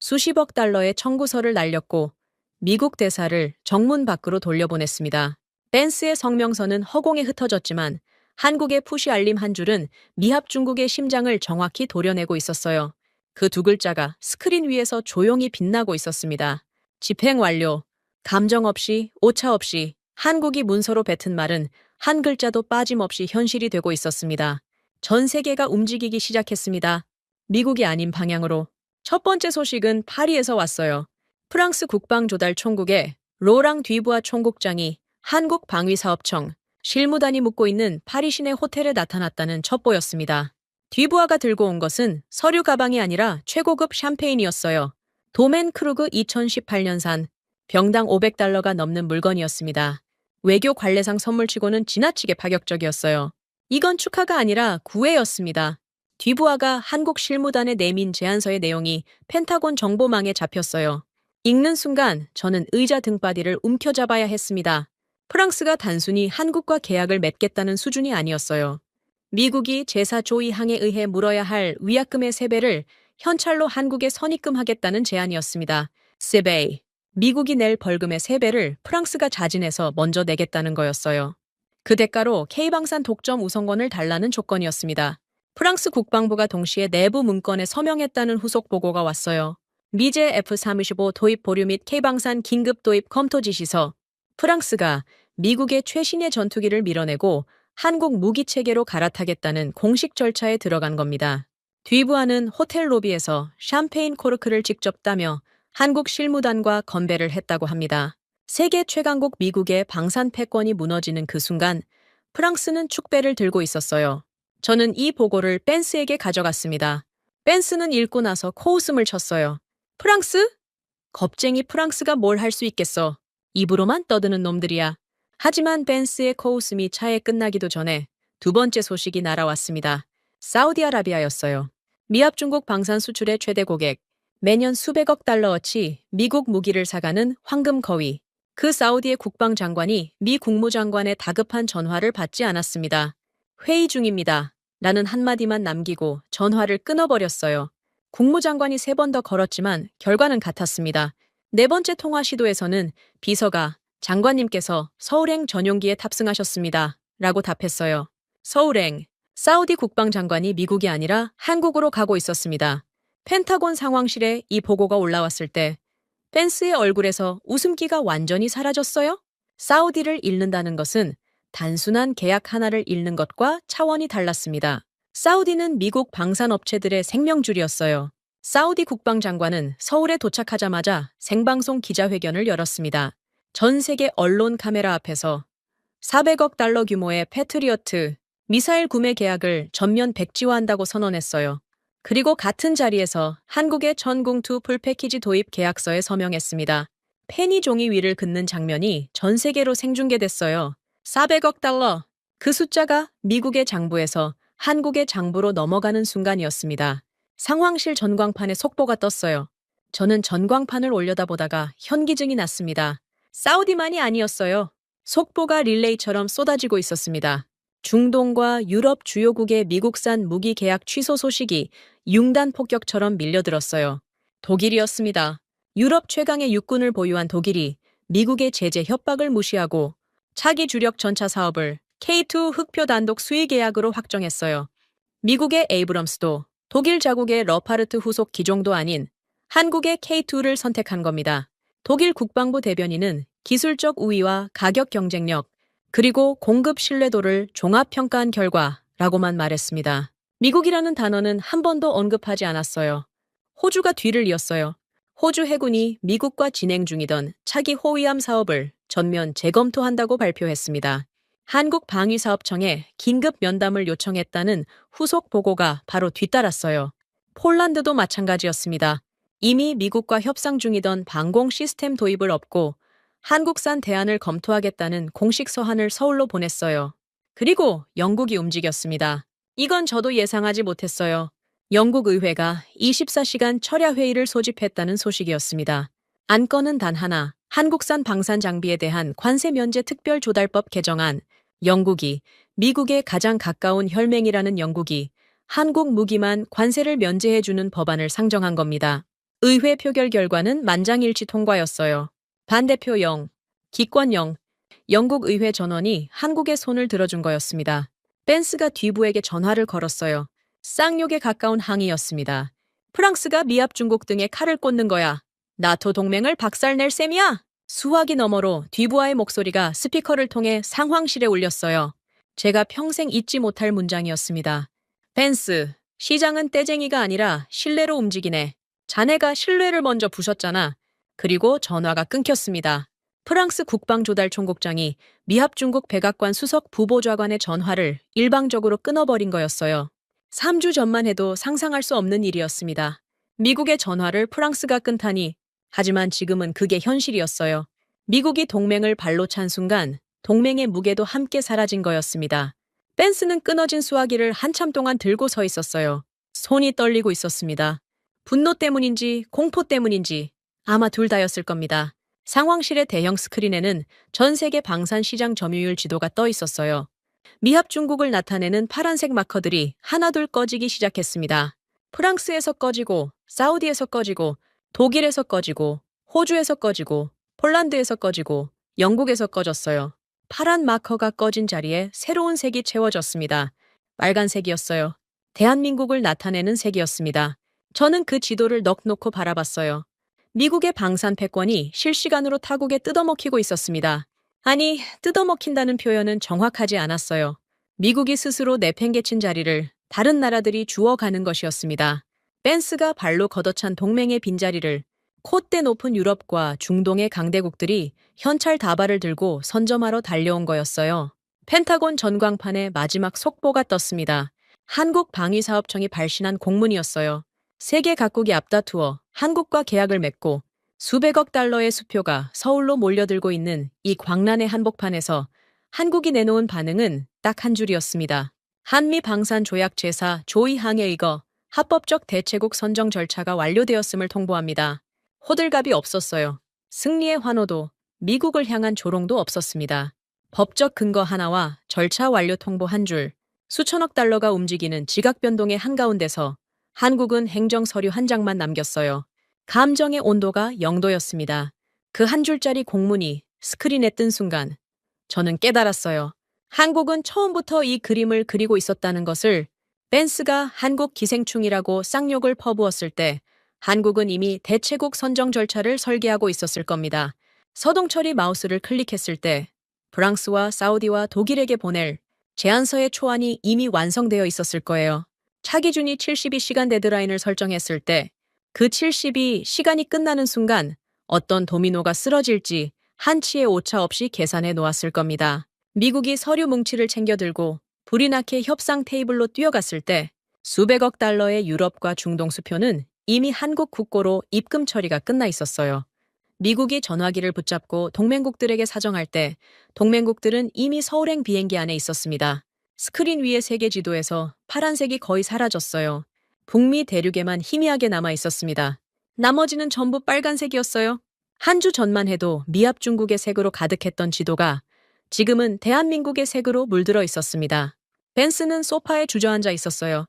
Speaker 1: 수십억 달러의 청구서를 날렸고 미국 대사를 정문 밖으로 돌려보냈습니다. 벤스의 성명서는 허공에 흩어졌지만 한국의 푸시 알림 한 줄은 미합 중국의 심장을 정확히 도려내고 있었어요. 그 두 글자가 스크린 위에서 조용히 빛나고 있었습니다. 집행 완료. 감정 없이, 오차 없이 한국이 문서로 뱉은 말은 한 글자도 빠짐없이 현실이 되고 있었습니다. 전 세계가 움직이기 시작했습니다. 미국이 아닌 방향으로. 첫 번째 소식은 파리에서 왔어요. 프랑스 국방조달총국의 로랑 뒤부아 총국장이 한국 방위사업청, 실무단이 묵고 있는 파리 시내 호텔에 나타났다는 첩보였습니다. 뒤부아가 들고 온 것은 서류 가방이 아니라 최고급 샴페인이었어요. 도멘 크루그 2018년산, 병당 500달러가 넘는 물건이었습니다. 외교 관례상 선물치고는 지나치게 파격적이었어요. 이건 축하가 아니라 구애였습니다. 뒤부하가 한국 실무단에 내민 제안서의 내용이 펜타곤 정보망에 잡혔어요. 읽는 순간 저는 의자 등바디를 움켜잡아야 했습니다. 프랑스가 단순히 한국과 계약을 맺겠다는 수준이 아니었어요. 미국이 제사 조의항에 의해 물어야 할 위약금의 3배를 현찰로 한국에 선입금하겠다는 제안이었습니다. 세베이. 미국이 낼 벌금의 3배를 프랑스가 자진해서 먼저 내겠다는 거였어요. 그 대가로 K방산 독점 우선권을 달라는 조건이었습니다. 프랑스 국방부가 동시에 내부 문건에 서명했다는 후속 보고가 왔어요. 미제 F-35 도입 보류 및 K방산 긴급 도입 검토 지시서. 프랑스가 미국의 최신의 전투기를 밀어내고 한국 무기 체계로 갈아타겠다는 공식 절차에 들어간 겁니다. 뒤부하는 호텔 로비에서 샴페인 코르크를 직접 따며 한국 실무단과 건배를 했다고 합니다. 세계 최강국 미국의 방산 패권이 무너지는 그 순간 프랑스는 축배를 들고 있었어요. 저는 이 보고를 펜스에게 가져갔습니다. 펜스는 읽고 나서 코웃음을 쳤어요. 프랑스? 겁쟁이 프랑스가 뭘 할 수 있겠어. 입으로만 떠드는 놈들이야. 하지만 펜스의 코웃음이 차에 끝나기도 전에 2번째 소식이 날아왔습니다. 사우디아라비아였어요. 미합 중국 방산 수출의 최대 고객, 매년 수백억 달러어치 미국 무기를 사가는 황금 거위. 그 사우디의 국방장관이 미 국무장관의 다급한 전화를 받지 않았습니다. 회의 중입니다. 라는 한마디만 남기고 전화를 끊어버렸어요. 국무장관이 3번 더 걸었지만 결과는 같았습니다. 4번째 통화 시도에서는 비서가 장관님께서 서울행 전용기에 탑승하셨습니다. 라고 답했어요. 서울행. 사우디 국방장관이 미국이 아니라 한국으로 가고 있었습니다. 펜타곤 상황실에 이 보고가 올라왔을 때 펜스의 얼굴에서 웃음기가 완전히 사라졌어요. 사우디를 잃는다는 것은 단순한 계약 하나를 잃는 것과 차원이 달랐습니다. 사우디는 미국 방산업체들의 생명줄이었어요. 사우디 국방장관은 서울에 도착하자마자 생방송 기자회견을 열었습니다. 전 세계 언론 카메라 앞에서 400억 달러 규모의 패트리어트 미사일 구매 계약을 전면 백지화한다고 선언했어요. 그리고 같은 자리에서 한국의 전공투 풀패키지 도입 계약서에 서명했습니다. 펜이 종이 위를 긋는 장면이 전 세계로 생중계됐어요. 400억 달러. 그 숫자가 미국의 장부에서 한국의 장부로 넘어가는 순간이었습니다. 상황실 전광판에 속보가 떴어요. 저는 전광판을 올려다보다가 현기증이 났습니다. 사우디만이 아니었어요. 속보가 릴레이처럼 쏟아지고 있었습니다. 중동과 유럽 주요국의 미국산 무기 계약 취소 소식이 융단 폭격처럼 밀려들었어요. 독일이었습니다. 유럽 최강의 육군을 보유한 독일이 미국의 제재 협박을 무시하고 차기 주력 전차 사업을 K2 흑표 단독 수의 계약으로 확정했어요. 미국의 에이브럼스도 독일 자국의 러파르트 후속 기종도 아닌 한국의 K2를 선택한 겁니다. 독일 국방부 대변인은 기술적 우위와 가격 경쟁력, 그리고 공급 신뢰도를 종합평가한 결과라고만 말했습니다. 미국이라는 단어는 한 번도 언급하지 않았어요. 호주가 뒤를 이었어요. 호주 해군이 미국과 진행 중이던 차기 호위함 사업을 전면 재검토한다고 발표했습니다. 한국방위사업청에 긴급 면담을 요청했다는 후속 보고가 바로 뒤따랐어요. 폴란드도 마찬가지였습니다. 이미 미국과 협상 중이던 방공 시스템 도입을 업고 한국산 대안을 검토하겠다는 공식 서한을 서울로 보냈어요. 그리고 영국이 움직였습니다. 이건 저도 예상하지 못했어요. 영국 의회가 24시간 철야 회의를 소집했다는 소식이었습니다. 안건은 단 하나, 한국산 방산 장비에 대한 관세 면제 특별조달법 개정안. 영국이 미국에 가장 가까운 혈맹이라는 영국이 한국 무기만 관세를 면제해주는 법안을 상정한 겁니다. 의회 표결 결과는 만장일치 통과였어요. 반대표 0, 기권 0. 영국 의회 전원이 한국의 손을 들어준 거였습니다. 펜스가 뒤부에게 전화를 걸었어요. 쌍욕에 가까운 항의였습니다. 프랑스가 미합 중국 등에 칼을 꽂는 거야. 나토 동맹을 박살낼 셈이야. 수화기 너머로 뒤부하의 목소리가 스피커를 통해 상황실에 울렸어요. 제가 평생 잊지 못할 문장이었습니다. 펜스, 시장은 떼쟁이가 아니라 신뢰로 움직이네. 자네가 신뢰를 먼저 부셨잖아. 그리고 전화가 끊겼습니다. 프랑스 국방조달총국장이 미합 중국 백악관 수석 부보좌관의 전화를 일방적으로 끊어버린 거였어요. 3주 전만 해도 상상할 수 없는 일이었습니다. 미국의 전화를 프랑스가 끊다니. 하지만 지금은 그게 현실이었어요. 미국이 동맹을 발로 찬 순간 동맹의 무게도 함께 사라진 거였습니다. 벤스는 끊어진 수화기를 한참 동안 들고 서 있었어요. 손이 떨리고 있었습니다. 분노 때문인지 공포 때문인지 아마 둘 다였을 겁니다. 상황실의 대형 스크린에는 전 세계 방산 시장 점유율 지도가 떠 있었어요. 미합 중국을 나타내는 파란색 마커들이 하나둘 꺼지기 시작했습니다. 프랑스에서 꺼지고, 사우디에서 꺼지고, 독일에서 꺼지고, 호주에서 꺼지고, 폴란드에서 꺼지고, 영국에서 꺼졌어요. 파란 마커가 꺼진 자리에 새로운 색이 채워졌습니다. 빨간색이었어요. 대한민국을 나타내는 색이었습니다. 저는 그 지도를 넋놓고 바라봤어요. 미국의 방산 패권이 실시간으로 타국에 뜯어먹히고 있었습니다. 아니, 뜯어먹힌다는 표현은 정확하지 않았어요. 미국이 스스로 내팽개친 자리를 다른 나라들이 주워가는 것이었습니다. 벤스가 발로 걷어찬 동맹의 빈자리를 콧대 높은 유럽과 중동의 강대국들이 현찰 다발을 들고 선점하러 달려온 거였어요. 펜타곤 전광판에 마지막 속보가 떴습니다. 한국방위사업청이 발신한 공문이었어요. 세계 각국이 앞다투어 한국과 계약을 맺고 수백억 달러의 수표가 서울로 몰려들고 있는 이 광란의 한복판에서 한국이 내놓은 반응은 딱 한 줄이었습니다. 한미 방산 조약 제사 조이항에 의거 합법적 대체국 선정 절차가 완료되었음을 통보합니다. 호들갑이 없었어요. 승리의 환호도 미국을 향한 조롱도 없었습니다. 법적 근거 하나와 절차 완료 통보 한 줄, 수천억 달러가 움직이는 지각 변동의 한가운데서 한국은 행정 서류 한 장만 남겼어요. 감정의 온도가 0도였습니다. 그 한 줄짜리 공문이 스크린에 뜬 순간 저는 깨달았어요. 한국은 처음부터 이 그림을 그리고 있었다는 것을. 벤스가 한국 기생충이라고 쌍욕을 퍼부었을 때 한국은 이미 대체국 선정 절차를 설계하고 있었을 겁니다. 서동철이 마우스를 클릭했을 때 프랑스와 사우디와 독일에게 보낼 제안서의 초안이 이미 완성되어 있었을 거예요. 차기준이 72시간 데드라인을 설정했을 때 그 72시간이 끝나는 순간 어떤 도미노가 쓰러질지 한치의 오차 없이 계산해 놓았을 겁니다. 미국이 서류 뭉치를 챙겨 들고 불이 나게 협상 테이블로 뛰어갔을 때 수백억 달러의 유럽과 중동 수표는 이미 한국 국고로 입금 처리가 끝나 있었어요. 미국이 전화기를 붙잡고 동맹국들에게 사정할 때 동맹국들은 이미 서울행 비행기 안에 있었습니다. 스크린 위의 세계 지도에서 파란색이 거의 사라졌어요. 북미 대륙에만 희미하게 남아 있었습니다. 나머지는 전부 빨간색이었어요. 한 주 전만 해도 미합 중국의 색으로 가득했던 지도가 지금은 대한민국의 색으로 물들어 있었습니다. 벤스는 소파에 주저앉아 있었어요.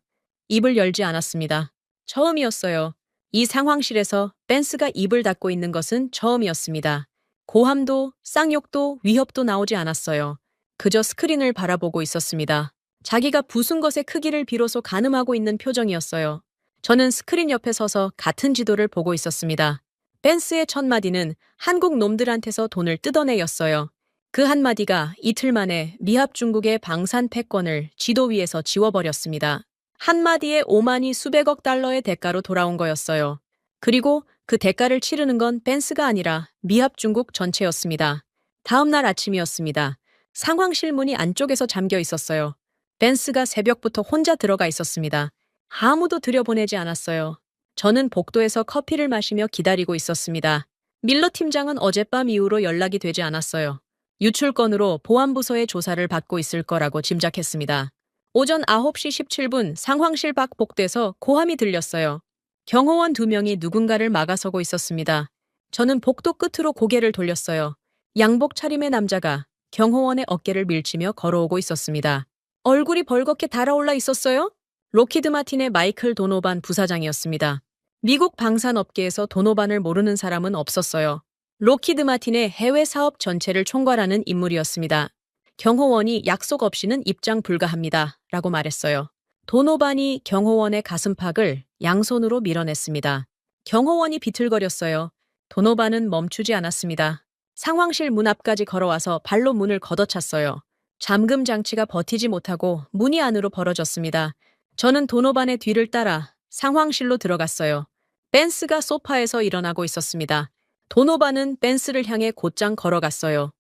Speaker 1: 입을 열지 않았습니다. 처음이었어요. 이 상황실에서 벤스가 입을 닫고 있는 것은 처음이었습니다. 고함도, 쌍욕도, 위협도 나오지 않았어요. 그저 스크린을 바라보고 있었습니다. 자기가 부순 것의 크기를 비로소 가늠하고 있는 표정이었어요. 저는 스크린 옆에 서서 같은 지도를 보고 있었습니다. 벤스의 첫 마디는 한국 놈들한테서 돈을 뜯어내였어요. 그 한마디가 이틀 만에 미합 중국의 방산 패권을 지도 위에서 지워버렸습니다. 한마디에 오만이 수백억 달러의 대가로 돌아온 거였어요. 그리고 그 대가를 치르는 건 벤스가 아니라 미합 중국 전체였습니다. 다음 날 아침이었습니다. 상황실 문이 안쪽에서 잠겨 있었어요. 벤스가 새벽부터 혼자 들어가 있었습니다. 아무도 들여보내지 않았어요. 저는 복도에서 커피를 마시며 기다리고 있었습니다. 밀러 팀장은 어젯밤 이후로 연락이 되지 않았어요. 유출건으로 보안부서의 조사를 받고 있을 거라고 짐작했습니다. 오전 9시 17분 상황실 밖 복도에서 고함이 들렸어요. 경호원 2명이 누군가를 막아서고 있었습니다. 저는 복도 끝으로 고개를 돌렸어요. 양복 차림의 남자가 경호원의 어깨를 밀치며 걸어오고 있었습니다. 얼굴이 벌겋게 달아올라 있었어요. 로키드 마틴의 마이클 도노반 부사장이었습니다. 미국 방산업계에서 도노반을 모르는 사람은 없었어요. 로키드 마틴의 해외 사업 전체를 총괄하는 인물이었습니다. 경호원이 약속 없이는 입장 불가합니다. 라고 말했어요. 도노반이 경호원의 가슴팍을 양손으로 밀어냈습니다. 경호원이 비틀거렸어요. 도노반은 멈추지 않았습니다. 상황실 문 앞까지 걸어와서 발로 문을 걷어찼어요. 잠금 장치가 버티지 못하고 문이 안으로 벌어졌습니다. 저는 도노반의 뒤를 따라 상황실로 들어갔어요. 벤스가 소파에서 일어나고 있었습니다. 도노반은 벤스를 향해 곧장 걸어갔어요.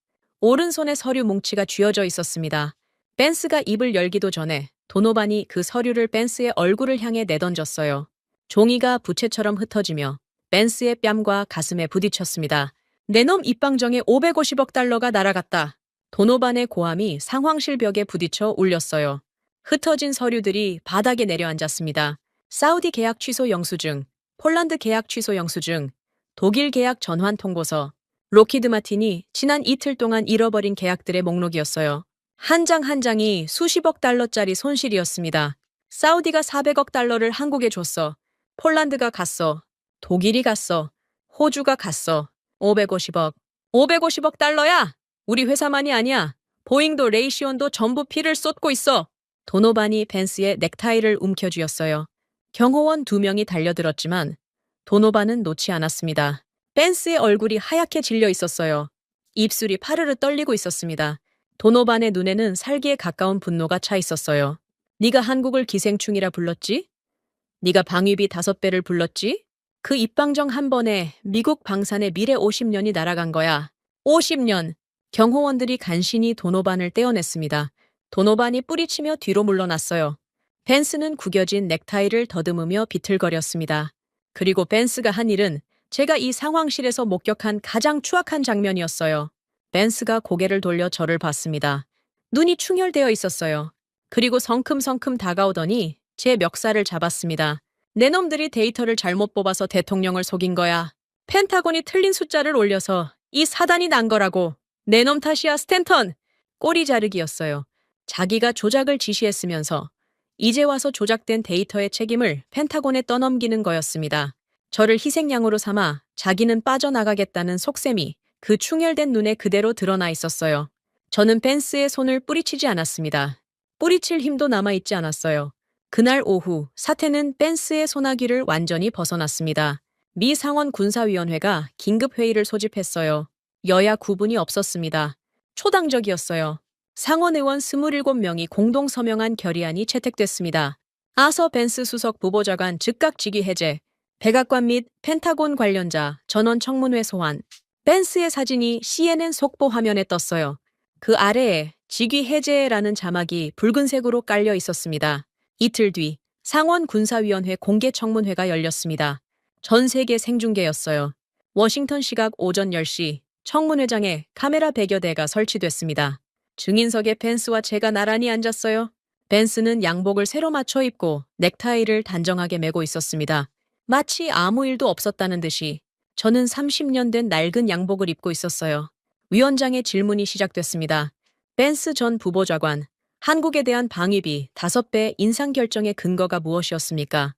Speaker 1: 오른손에 서류 뭉치가 쥐어져 있었습니다. 벤스가 입을 열기도 전에 도노반이 그 서류를 벤스의 얼굴을 향해 내던졌어요. 종이가 부채처럼 흩어지며 벤스의 뺨과 가슴에 부딪혔습니다. 내 놈 입방정에 550억 달러가 날아갔다. 도노반의 고함이 상황실 벽에 부딪혀 울렸어요. 흩어진 서류들이 바닥에 내려앉았습니다. 사우디 계약 취소 영수증, 폴란드 계약 취소 영수증, 독일 계약 전환 통보서, 로키드 마틴이 지난 이틀 동안 잃어버린 계약들의 목록이었어요. 한 장 한 장이 수십억 달러짜리 손실이었습니다. 사우디가 400억 달러를 한국에 줬어. 폴란드가 갔어. 독일이 갔어. 호주가 갔어. 550억. 550억 달러야! 우리 회사만이 아니야. 보잉도 레이시온도 전부 피를 쏟고 있어. 도노반이 벤스의 넥타이를 움켜쥐었어요. 경호원 2명이 달려들었지만 도노반은 놓지 않았습니다. 벤스의 얼굴이 하얗게 질려 있었어요. 입술이 파르르 떨리고 있었습니다. 도노반의 눈에는 살기에 가까운 분노가 차 있었어요. 네가 한국을 기생충이라 불렀지? 네가 방위비 5배를 불렀지? 그 입방정 한 번에 미국 방산의 미래 50년이 날아간 거야. 50년! 경호원들이 간신히 도노반을 떼어냈습니다. 도노반이 뿌리치며 뒤로 물러났어요. 벤스는 구겨진 넥타이를 더듬으며 비틀거렸습니다. 그리고 벤스가 한 일은 제가 이 상황실에서 목격한 가장 추악한 장면이었어요. 벤스가 고개를 돌려 저를 봤습니다. 눈이 충혈되어 있었어요. 그리고 성큼성큼 다가오더니 제 멱살을 잡았습니다. 내 놈들이 데이터를 잘못 뽑아서 대통령을 속인 거야. 펜타곤이 틀린 숫자를 올려서 이 사단이 난 거라고. 내 놈 탓이야, 스탠턴. 꼬리 자르기였어요. 자기가 조작을 지시했으면서 이제 와서 조작된 데이터의 책임을 펜타곤에 떠넘기는 거였습니다. 저를 희생양으로 삼아 자기는 빠져나가겠다는 속셈이 그 충혈된 눈에 그대로 드러나 있었어요. 저는 벤스의 손을 뿌리치지 않았습니다. 뿌리칠 힘도 남아있지 않았어요. 그날 오후 사태는 벤스의 소나기를 완전히 벗어났습니다. 미 상원 군사위원회가 긴급회의를 소집했어요. 여야 구분이 없었습니다. 초당적이었어요. 상원 의원 27명이 공동 서명한 결의안이 채택됐습니다. 아서 벤스 수석 부보좌관 즉각 직위 해제, 백악관 및 펜타곤 관련자 전원 청문회 소환. 벤스의 사진이 CNN 속보 화면에 떴어요. 그 아래에 직위 해제라는 자막이 붉은색으로 깔려 있었습니다. 이틀 뒤 상원 군사위원회 공개 청문회가 열렸습니다. 전 세계 생중계였어요. 워싱턴 시각 오전 10시 청문회장에 카메라 100여 대가 설치됐습니다. 증인석에 벤스와 제가 나란히 앉았어요. 벤스는 양복을 새로 맞춰 입고 넥타이를 단정하게 메고 있었습니다. 마치 아무 일도 없었다는 듯이 저는 30년 된 낡은 양복을 입고 있었어요. 위원장의 질문이 시작됐습니다. 벤스 전 부보좌관, 한국에 대한 방위비 5배 인상 결정의 근거가 무엇이었습니까?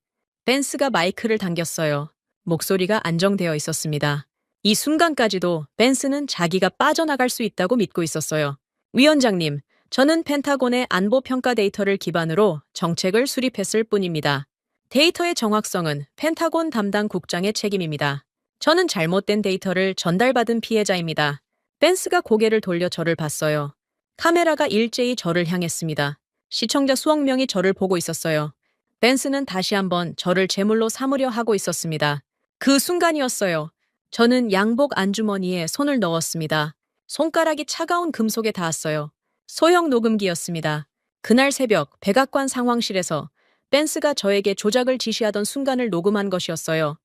Speaker 1: 벤스가 마이크를 당겼어요. 목소리가 안정되어 있었습니다. 이 순간까지도 벤스는 자기가 빠져나갈 수 있다고 믿고 있었어요. 위원장님, 저는 펜타곤의 안보 평가 데이터를 기반으로 정책을 수립했을 뿐입니다. 데이터의 정확성은 펜타곤 담당 국장의 책임입니다. 저는 잘못된 데이터를 전달받은 피해자입니다. 벤스가 고개를 돌려 저를 봤어요. 카메라가 일제히 저를 향했습니다. 시청자 수억 명이 저를 보고 있었어요. 벤스는 다시 한번 저를 제물로 삼으려 하고 있었습니다. 그 순간이었어요. 저는 양복 안주머니에 손을 넣었습니다. 손가락이 차가운 금속에 닿았어요. 소형 녹음기였습니다. 그날 새벽 백악관 상황실에서 벤스가 저에게 조작을 지시하던 순간을 녹음한 것이었어요.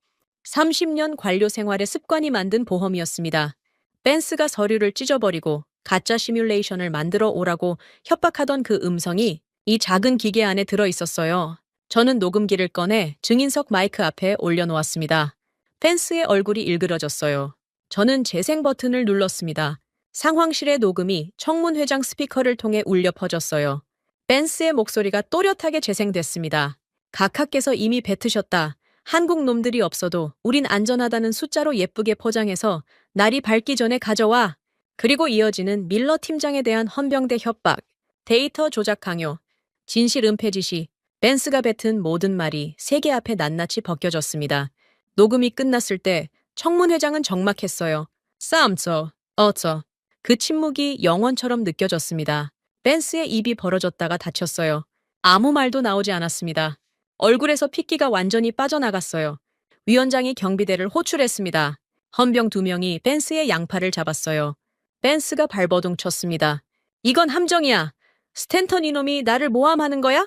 Speaker 1: 30년 관료 생활의 습관이 만든 보험이었습니다. 벤스가 서류를 찢어버리고 가짜 시뮬레이션을 만들어 오라고 협박하던 그 음성이 이 작은 기계 안에 들어 있었어요. 저는 녹음기를 꺼내 증인석 마이크 앞에 올려놓았습니다. 벤스의 얼굴이 일그러졌어요. 저는 재생 버튼을 눌렀습니다. 상황실의 녹음이 청문회장 스피커를 통해 울려 퍼졌어요. 벤스의 목소리가 또렷하게 재생됐습니다. 각하께서 이미 뱉으셨다. 한국 놈들이 없어도 우린 안전하다는 숫자로 예쁘게 포장해서 날이 밝기 전에 가져와. 그리고 이어지는 밀러 팀장에 대한 헌병대 협박, 데이터 조작 강요, 진실 은폐 지시, 벤스가 뱉은 모든 말이 세계 앞에 낱낱이 벗겨졌습니다. 녹음이 끝났을 때 청문회장은 적막했어요. 싸움쳐, 어쩌. 그 침묵이 영원처럼 느껴졌습니다. 벤스의 입이 벌어졌다가 닫혔어요. 아무 말도 나오지 않았습니다. 얼굴에서 핏기가 완전히 빠져나갔어요. 위원장이 경비대를 호출했습니다. 헌병 2명이 벤스의 양팔을 잡았어요. 벤스가 발버둥 쳤습니다. 이건 함정이야. 스탠턴 이놈이 나를 모함하는 거야?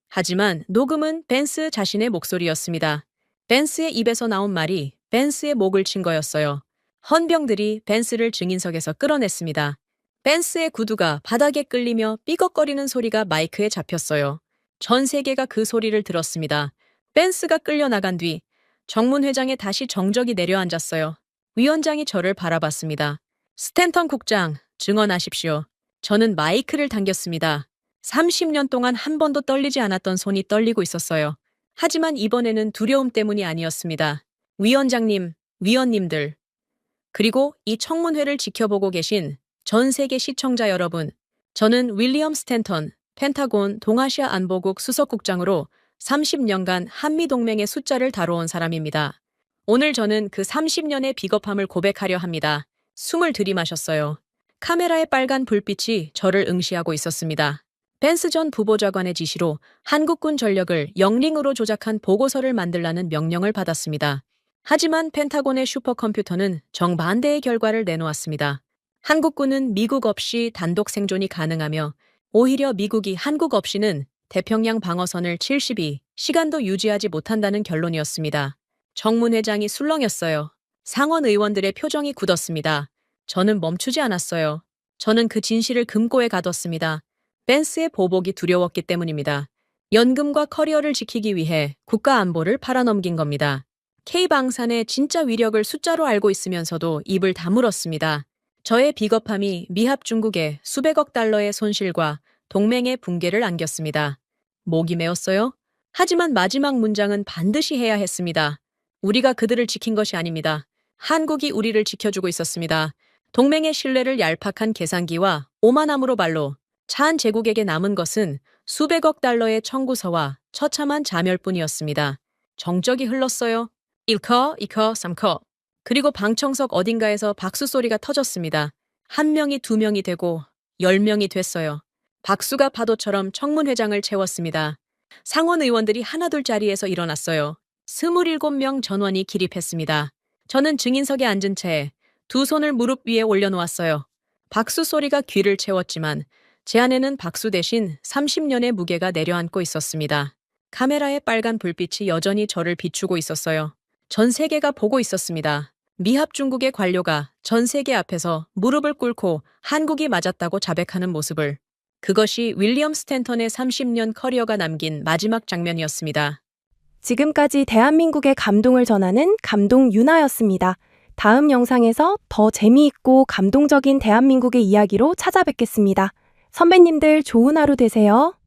Speaker 1: 하지만 녹음은 벤스 자신의 목소리였습니다. 벤스의 입에서 나온 말이 벤스의 목을 친 거였어요. 헌병들이 벤스를 증인석에서 끌어냈습니다. 벤츠의 구두가 바닥에 끌리며 삐걱거리는 소리가 마이크에 잡혔어요. 전 세계가 그 소리를 들었습니다. 벤츠가 끌려나간 뒤 정문 회장에 다시 정적이 내려앉았어요. 위원장이 저를 바라봤습니다. 스탠턴 국장, 증언하십시오. 저는 마이크를 당겼습니다. 30년 동안 한 번도 떨리지 않았던 손이 떨리고 있었어요. 하지만 이번에는 두려움 때문이 아니었습니다. 위원장님, 위원님들, 그리고 이 청문회를 지켜보고 계신 전 세계 시청자 여러분, 저는 윌리엄 스탠턴, 펜타곤 동아시아 안보국 수석국장으로 30년간 한미동맹의 숫자를 다뤄온 사람입니다. 오늘 저는 그 30년의 비겁함을 고백하려 합니다. 숨을 들이마셨어요. 카메라의 빨간 불빛이 저를 응시하고 있었습니다. 펜스 전 부보좌관의 지시로 한국군 전력을 영링으로 조작한 보고서를 만들라는 명령을 받았습니다. 하지만 펜타곤의 슈퍼컴퓨터는 정반대의 결과를 내놓았습니다. 한국군은 미국 없이 단독 생존이 가능하며 오히려 미국이 한국 없이는 태평양 방어선을 72시간도 유지하지 못한다는 결론이었습니다. 정문회장이 술렁였어요. 상원 의원들의 표정이 굳었습니다. 저는 멈추지 않았어요. 저는 그 진실을 금고에 가뒀습니다. 벤스의 보복이 두려웠기 때문입니다. 연금과 커리어를 지키기 위해 국가 안보를 팔아넘긴 겁니다. K방산의 진짜 위력을 숫자로 알고 있으면서도 입을 다물었습니다. 저의 비겁함이 미합 중국에 수백억 달러의 손실과 동맹의 붕괴를 안겼습니다. 목이 메었어요? 하지만 마지막 문장은 반드시 해야 했습니다. 우리가 그들을 지킨 것이 아닙니다. 한국이 우리를 지켜주고 있었습니다. 동맹의 신뢰를 얄팍한 계산기와 오만함으로 발로 차한 제국에게 남은 것은 수백억 달러의 청구서와 처참한 자멸뿐이었습니다. 정적이 흘렀어요. 1커, 2커, 3커. 그리고 방청석 어딘가에서 박수 소리가 터졌습니다. 1명이 2명이 되고 10명이 됐어요. 박수가 파도처럼 청문회장을 채웠습니다. 상원 의원들이 하나둘 자리에서 일어났어요. 27명 전원이 기립했습니다. 저는 증인석에 앉은 채 두 손을 무릎 위에 올려놓았어요. 박수 소리가 귀를 채웠지만 제 안에는 박수 대신 30년의 무게가 내려앉고 있었습니다. 카메라의 빨간 불빛이 여전히 저를 비추고 있었어요. 전 세계가 보고 있었습니다. 미합 중국의 관료가 전 세계 앞에서 무릎을 꿇고 한국이 맞았다고 자백하는 모습을. 그것이 윌리엄 스탠턴의 30년 커리어가 남긴 마지막 장면이었습니다.
Speaker 3: 지금까지 대한민국의 감동을 전하는 감동 윤아였습니다. 다음 영상에서 더 재미있고 감동적인 대한민국의 이야기로 찾아뵙겠습니다. 선배님들 좋은 하루 되세요.